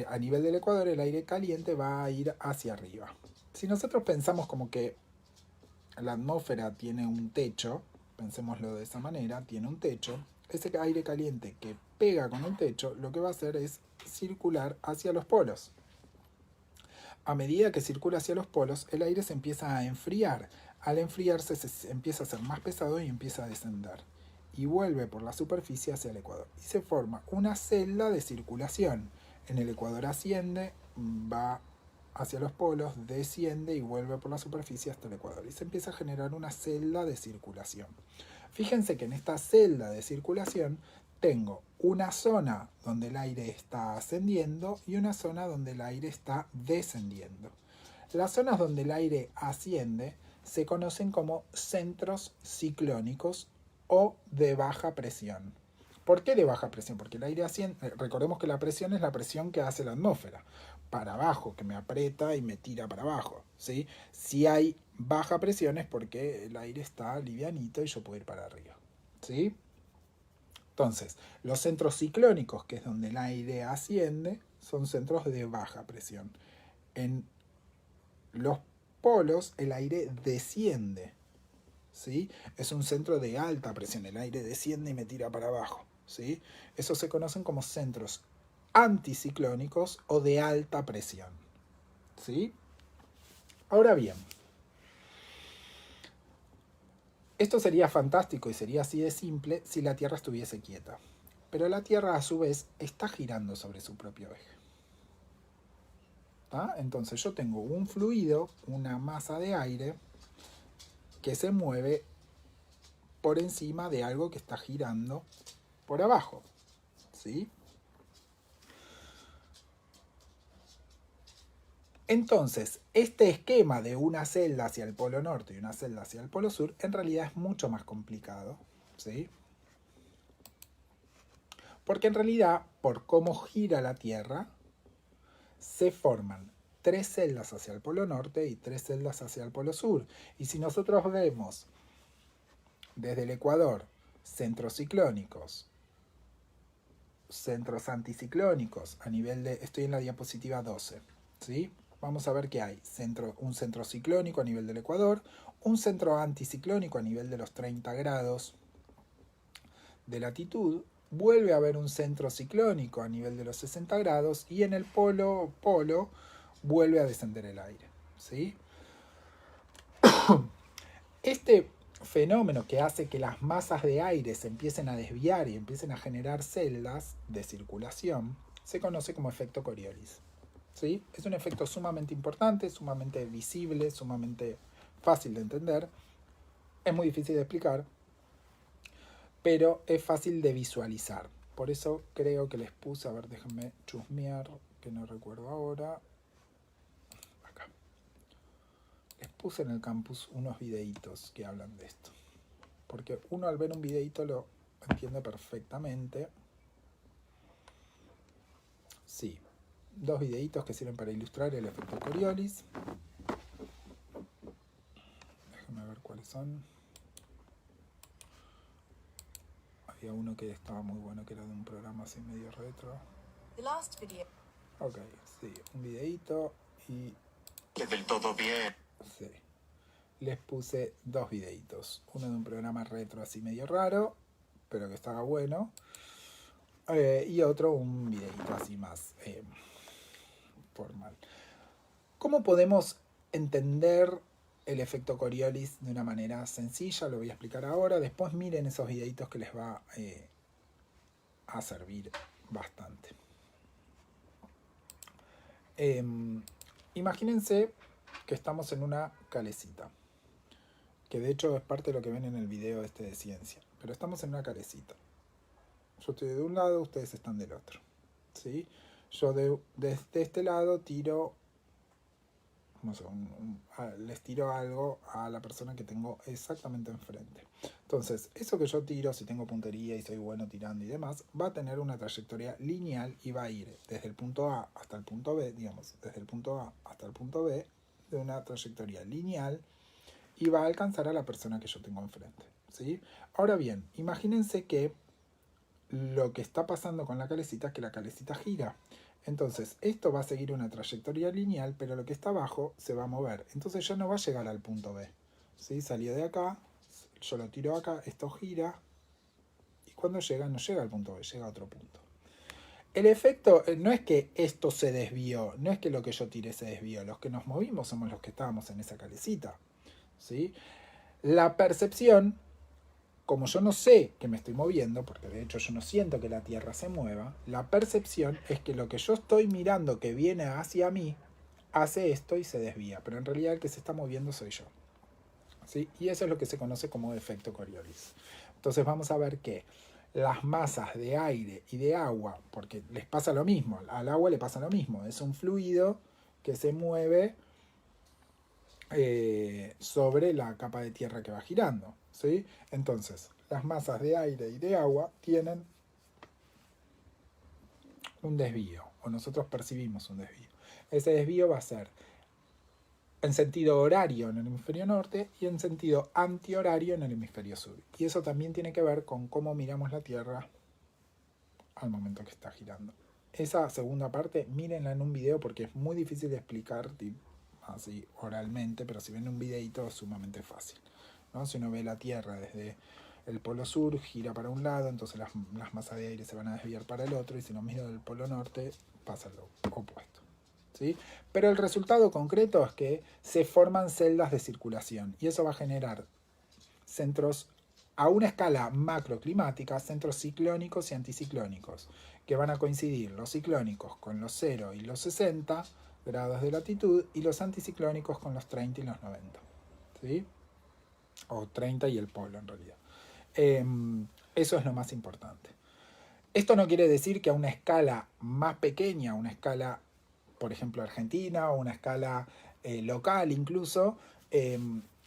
A nivel del ecuador, el aire caliente va a ir hacia arriba. Si nosotros pensamos como que la atmósfera tiene un techo, pensémoslo de esa manera, tiene un techo, ese aire caliente que pega con el techo, lo que va a hacer es circular hacia los polos. A medida que circula hacia los polos, el aire se empieza a enfriar. Al enfriarse se empieza a ser más pesado y empieza a descender. Y vuelve por la superficie hacia el ecuador. Y se forma una celda de circulación. En el ecuador asciende, va hacia los polos, desciende y vuelve por la superficie hasta el ecuador. Y se empieza a generar una celda de circulación. Fíjense que en esta celda de circulación tengo una zona donde el aire está ascendiendo y una zona donde el aire está descendiendo. Las zonas donde el aire asciende se conocen como centros ciclónicos o de baja presión. ¿Por qué de baja presión? Porque el aire asciende, recordemos que la presión es la presión que hace la atmósfera, para abajo, que me aprieta y me tira para abajo, ¿sí? Si hay baja presión es porque el aire está livianito y yo puedo ir para arriba, ¿sí? Entonces, los centros ciclónicos, que es donde el aire asciende, son centros de baja presión. En los polos el aire desciende, ¿sí? Es un centro de alta presión, el aire desciende y me tira para abajo, ¿sí? Esos se conocen como centros anticiclónicos o de alta presión, ¿sí? Ahora bien, Esto sería fantástico y sería así de simple si la Tierra estuviese quieta. Pero la Tierra a su vez está girando sobre su propio eje. ¿Tá? Entonces yo tengo un fluido, una masa de aire, que se mueve por encima de algo que está girando por abajo. ¿Sí? Entonces, este esquema de una celda hacia el polo norte y una celda hacia el polo sur, en realidad es mucho más complicado. ¿Sí? Porque en realidad, por cómo gira la Tierra, se forman 3 celdas hacia el polo norte y 3 celdas hacia el polo sur. Y si nosotros vemos desde el Ecuador centros ciclónicos, centros anticiclónicos, a nivel de... Estoy en la diapositiva 12, ¿sí? Vamos a ver que hay un centro ciclónico a nivel del Ecuador, un centro anticiclónico a nivel de los 30 grados de latitud, vuelve a haber un centro ciclónico a nivel de los 60 grados y en el polo vuelve a descender el aire, ¿sí? Este fenómeno que hace que las masas de aire se empiecen a desviar y empiecen a generar celdas de circulación se conoce como efecto Coriolis, ¿sí? Es un efecto sumamente importante, sumamente visible, sumamente fácil de entender. Es muy difícil de explicar, pero es fácil de visualizar. Por eso creo que les puse, a ver, déjenme chusmear, que no recuerdo ahora. Acá. Les puse en el campus unos videitos que hablan de esto. Porque uno al ver un videito lo entiende perfectamente. Sí, 2 videitos que sirven para ilustrar el efecto Coriolis. Déjenme ver cuáles son. Había uno que estaba muy bueno, que era de un programa así medio retro. Ok, sí, un videito y... Del todo bien. Sí. Les puse 2 videitos. Uno de un programa retro así medio raro, pero que estaba bueno. Y otro un videito así más formal. ¿Cómo podemos entender el efecto Coriolis de una manera sencilla? Lo voy a explicar ahora. Después miren esos videitos que les va a servir bastante. Imagínense que estamos en una calecita, que de hecho es parte de lo que ven en el video este de ciencia, pero estamos en una calecita. Yo estoy de un lado, ustedes están del otro, ¿sí? Yo desde este lado tiro, no sé, les tiro algo a la persona que tengo exactamente enfrente. Entonces, eso que yo tiro, si tengo puntería y soy bueno tirando y demás, va a tener una trayectoria lineal y va a ir desde el punto A hasta el punto B, digamos, desde el punto A hasta el punto B, de una trayectoria lineal, y va a alcanzar a la persona que yo tengo enfrente, ¿sí? Ahora bien, imagínense que lo que está pasando con la calecita es que la calecita gira. Entonces, esto va a seguir una trayectoria lineal, pero lo que está abajo se va a mover. Entonces ya no va a llegar al punto B, ¿sí? Salió de acá, yo lo tiro acá, esto gira, y cuando llega, no llega al punto B, llega a otro punto. El efecto no es que esto se desvió, no es que lo que yo tiré se desvió, los que nos movimos somos los que estábamos en esa calecita, ¿sí? La percepción, como yo no sé que me estoy moviendo, porque de hecho yo no siento que la Tierra se mueva, la percepción es que lo que yo estoy mirando que viene hacia mí, hace esto y se desvía, pero en realidad el que se está moviendo soy yo, ¿sí? Y eso es lo que se conoce como efecto Coriolis. Entonces vamos a ver que las masas de aire y de agua, porque les pasa lo mismo, al agua le pasa lo mismo, es un fluido que se mueve sobre la capa de tierra que va girando, ¿sí? Entonces, las masas de aire y de agua tienen un desvío, o nosotros percibimos un desvío. Ese desvío va a ser en sentido horario en el hemisferio norte y en sentido antihorario en el hemisferio sur. Y eso también tiene que ver con cómo miramos la Tierra al momento que está girando. Esa segunda parte, mírenla en un video porque es muy difícil de explicar así oralmente, pero si ven un videito es sumamente fácil, ¿no? Si uno ve la Tierra desde el polo sur, gira para un lado, entonces las masas de aire se van a desviar para el otro, y si lo miro del polo norte, pasa lo opuesto, ¿sí? Pero el resultado concreto es que se forman celdas de circulación, y eso va a generar centros a una escala macroclimática, centros ciclónicos y anticiclónicos, que van a coincidir los ciclónicos con los 0 y los 60 grados de latitud y los anticiclónicos con los 30 y los 90. ¿Sí? O 30 y el polo en realidad. Eso es lo más importante. Esto no quiere decir que a una escala más pequeña, una escala, por ejemplo, argentina, o una escala local incluso,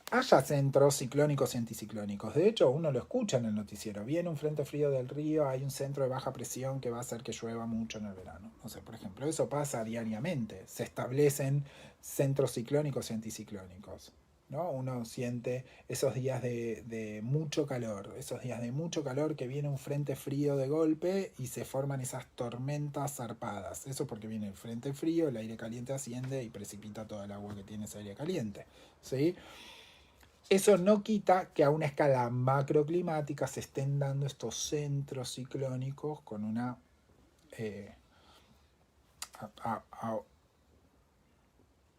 haya centros ciclónicos y anticiclónicos. De hecho, uno lo escucha en el noticiero. Viene un frente frío del río, hay un centro de baja presión que va a hacer que llueva mucho en el verano. No sé, por ejemplo, eso pasa diariamente. Se establecen centros ciclónicos y anticiclónicos, ¿no? Uno siente esos días de mucho calor, esos días de mucho calor que viene un frente frío de golpe y se forman esas tormentas zarpadas. Eso porque viene el frente frío, el aire caliente asciende y precipita toda el agua que tiene ese aire caliente, ¿sí? Eso no quita que a una escala macroclimática se estén dando estos centros ciclónicos con una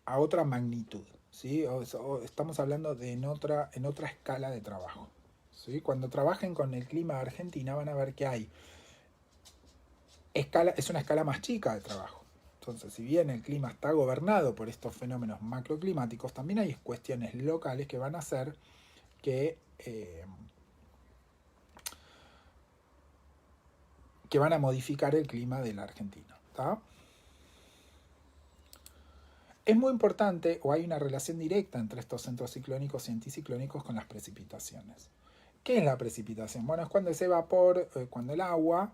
a otra magnitud, ¿sí? O estamos hablando de en otra escala de trabajo, ¿sí? Cuando trabajen con el clima de Argentina van a ver que hay es una escala más chica de trabajo. Entonces, si bien el clima está gobernado por estos fenómenos macroclimáticos, también hay cuestiones locales que van a hacer que van a modificar el clima de la Argentina, ¿tá? Es muy importante, o hay una relación directa entre estos centros ciclónicos y anticiclónicos con las precipitaciones. ¿Qué es la precipitación? Bueno, es cuando ese vapor, cuando el agua,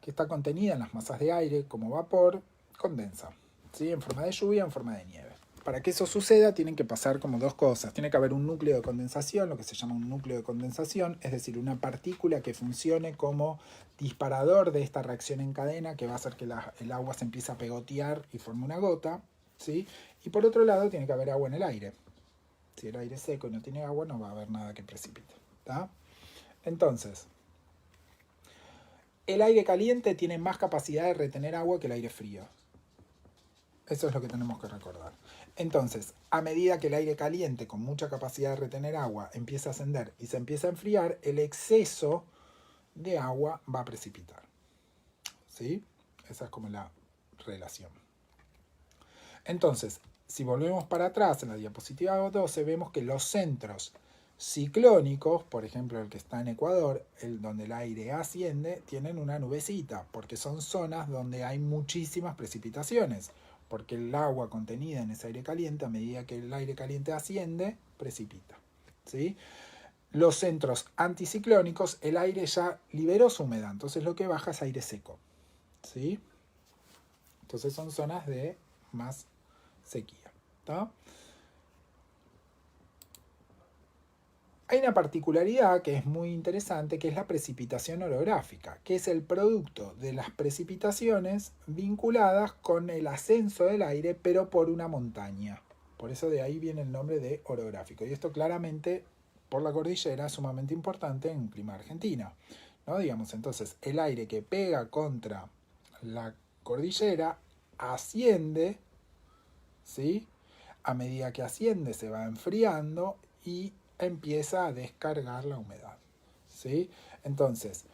que está contenida en las masas de aire como vapor, condensa, ¿sí? En forma de lluvia, en forma de nieve. Para que eso suceda tienen que pasar como dos cosas. Tiene que haber un núcleo de condensación, lo que se llama un núcleo de condensación, es decir, una partícula que funcione como disparador de esta reacción en cadena que va a hacer que el agua se empiece a pegotear y forme una gota, ¿sí? Y por otro lado tiene que haber agua en el aire. Si el aire es seco y no tiene agua, no va a haber nada que precipite, ¿tá? Entonces, el aire caliente tiene más capacidad de retener agua que el aire frío. Eso es lo que tenemos que recordar. Entonces, a medida que el aire caliente con mucha capacidad de retener agua empieza a ascender y se empieza a enfriar, el exceso de agua va a precipitar, ¿sí? Esa es como la relación. Entonces, si volvemos para atrás en la diapositiva 12, vemos que los centros ciclónicos, por ejemplo el que está en Ecuador, donde el aire asciende, tienen una nubecita, porque son zonas donde hay muchísimas precipitaciones, porque el agua contenida en ese aire caliente, a medida que el aire caliente asciende, precipita, ¿sí? Los centros anticiclónicos, el aire ya liberó su humedad, entonces lo que baja es aire seco, ¿sí? Entonces son zonas de más sequía, ¿tá? Hay una particularidad que es muy interesante, que es la precipitación orográfica, que es el producto de las precipitaciones vinculadas con el ascenso del aire, pero por una montaña. Por eso de ahí viene el nombre de orográfico. Y esto claramente, por la cordillera, es sumamente importante en el clima argentino, ¿no? Digamos, entonces, el aire que pega contra la cordillera asciende, ¿sí? A medida que asciende se va enfriando y empieza a descargar la humedad, ¿sí? Entonces,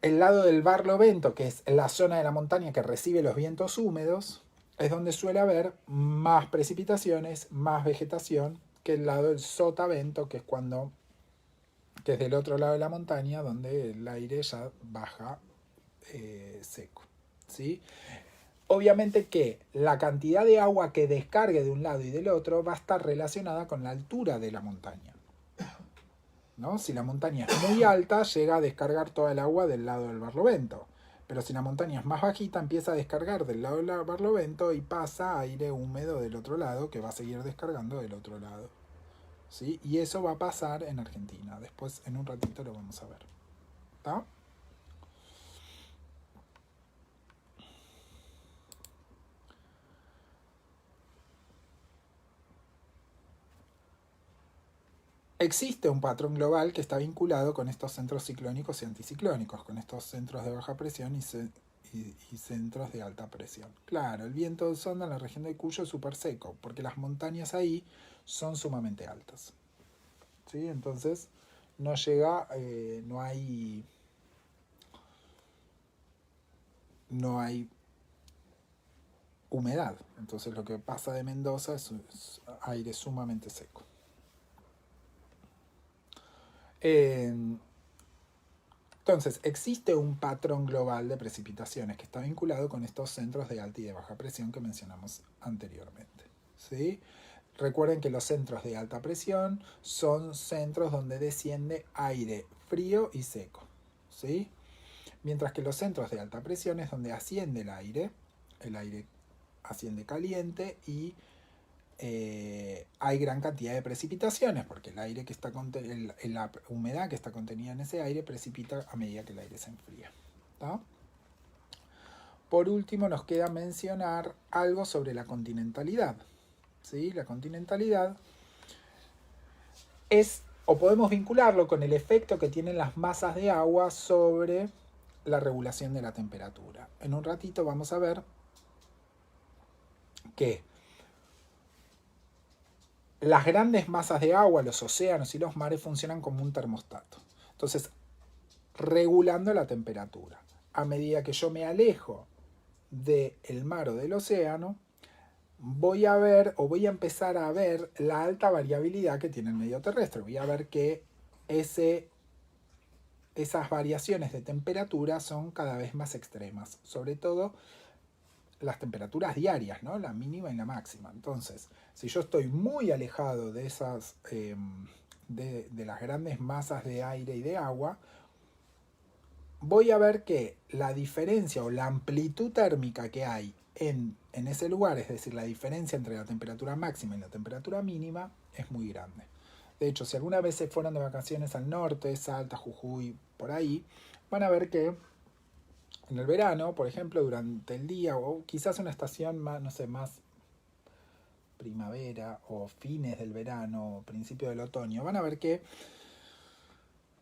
el lado del barlovento, que es la zona de la montaña que recibe los vientos húmedos, es donde suele haber más precipitaciones, más vegetación, que el lado del sotavento, que es del otro lado de la montaña, donde el aire ya baja seco, ¿sí? Obviamente que la cantidad de agua que descargue de un lado y del otro va a estar relacionada con la altura de la montaña, ¿no? Si la montaña es muy alta, llega a descargar toda el agua del lado del barlovento. Pero si la montaña es más bajita, empieza a descargar del lado del barlovento y pasa aire húmedo del otro lado, que va a seguir descargando del otro lado, ¿sí? Y eso va a pasar en Argentina. Después, en un ratito, lo vamos a ver, ¿está? Existe un patrón global que está vinculado con estos centros ciclónicos y anticiclónicos, con estos centros de baja presión y centros de alta presión. Claro, el viento de sonda en la región de Cuyo es súper seco, porque las montañas ahí son sumamente altas. ¿sí? Entonces no llega, no hay humedad. Entonces lo que pasa de Mendoza es aire sumamente seco. Entonces, existe un patrón global de precipitaciones que está vinculado con estos centros de alta y de baja presión que mencionamos anteriormente, ¿sí? Recuerden que los centros de alta presión son centros donde desciende aire frío y seco, ¿sí? Mientras que los centros de alta presión es donde asciende el aire asciende caliente y hay gran cantidad de precipitaciones porque el aire que está la humedad que está contenida en ese aire precipita a medida que el aire se enfría, ¿tá? Por último nos queda mencionar algo sobre la continentalidad, ¿sí? La continentalidad es, o podemos vincularlo con el efecto que tienen las masas de agua sobre la regulación de la temperatura. En un ratito vamos a ver que las grandes masas de agua, los océanos y los mares funcionan como un termostato. Entonces, regulando la temperatura. A medida que yo me alejo del mar o del océano, voy a ver o voy a empezar a ver la alta variabilidad que tiene el medio terrestre. Voy a ver que esas variaciones de temperatura son cada vez más extremas, sobre todo las temperaturas diarias, ¿no? La mínima y la máxima. Entonces, si yo estoy muy alejado de esas de las grandes masas de aire y de agua, voy a ver que la diferencia o la amplitud térmica que hay en ese lugar, es decir, la diferencia entre la temperatura máxima y la temperatura mínima, es muy grande. De hecho, si alguna vez se fueron de vacaciones al norte, Salta, Jujuy, por ahí, van a ver que en el verano, por ejemplo, durante el día, o quizás una estación más, no sé, más primavera o fines del verano, principio del otoño, van a ver que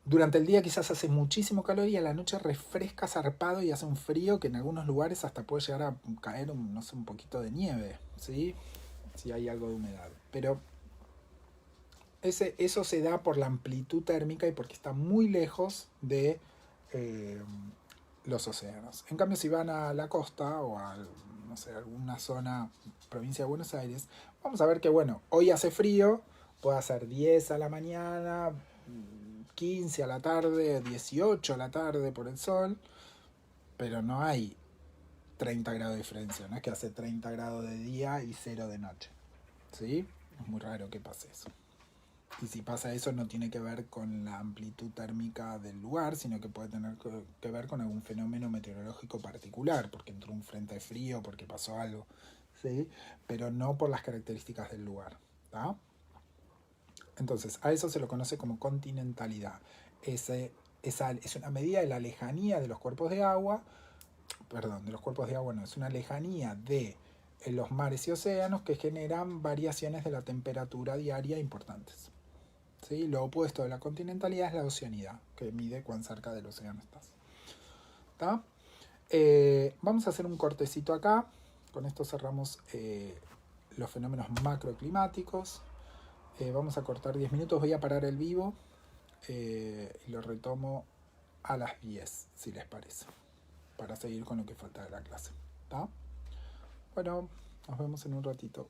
durante el día quizás hace muchísimo calor y a la noche refresca zarpado y hace un frío que en algunos lugares hasta puede llegar a caer no sé, un poquito de nieve, ¿sí? Si hay algo de humedad. Pero eso se da por la amplitud térmica y porque está muy lejos de los océanos. En cambio, si van a la costa o a, no sé, alguna zona, provincia de Buenos Aires, vamos a ver que, bueno, hoy hace frío, puede hacer 10 a la mañana, 15 a la tarde, 18 a la tarde por el sol, pero no hay 30 grados de diferencia, no es que hace 30 grados de día y 0 de noche, ¿sí? Es muy raro que pase eso. Y si pasa eso no tiene que ver con la amplitud térmica del lugar, sino que puede tener que ver con algún fenómeno meteorológico particular, porque entró un frente frío, porque pasó algo, ¿sí? Pero no por las características del lugar, ¿tá? Entonces, a eso se lo conoce como continentalidad. Es una medida de la lejanía de los cuerpos de agua, perdón, de los cuerpos de agua no, es una lejanía de los mares y océanos que generan variaciones de la temperatura diaria importantes. ¿Sí? Lo opuesto de la continentalidad es la oceanidad, que mide cuán cerca del océano estás. ¿Tá? Vamos a hacer un cortecito acá. Con esto cerramos los fenómenos macroclimáticos. Vamos a cortar 10 minutos. Voy a parar el vivo y lo retomo a las 10, si les parece, para seguir con lo que falta de la clase. ¿Tá? Bueno, nos vemos en un ratito.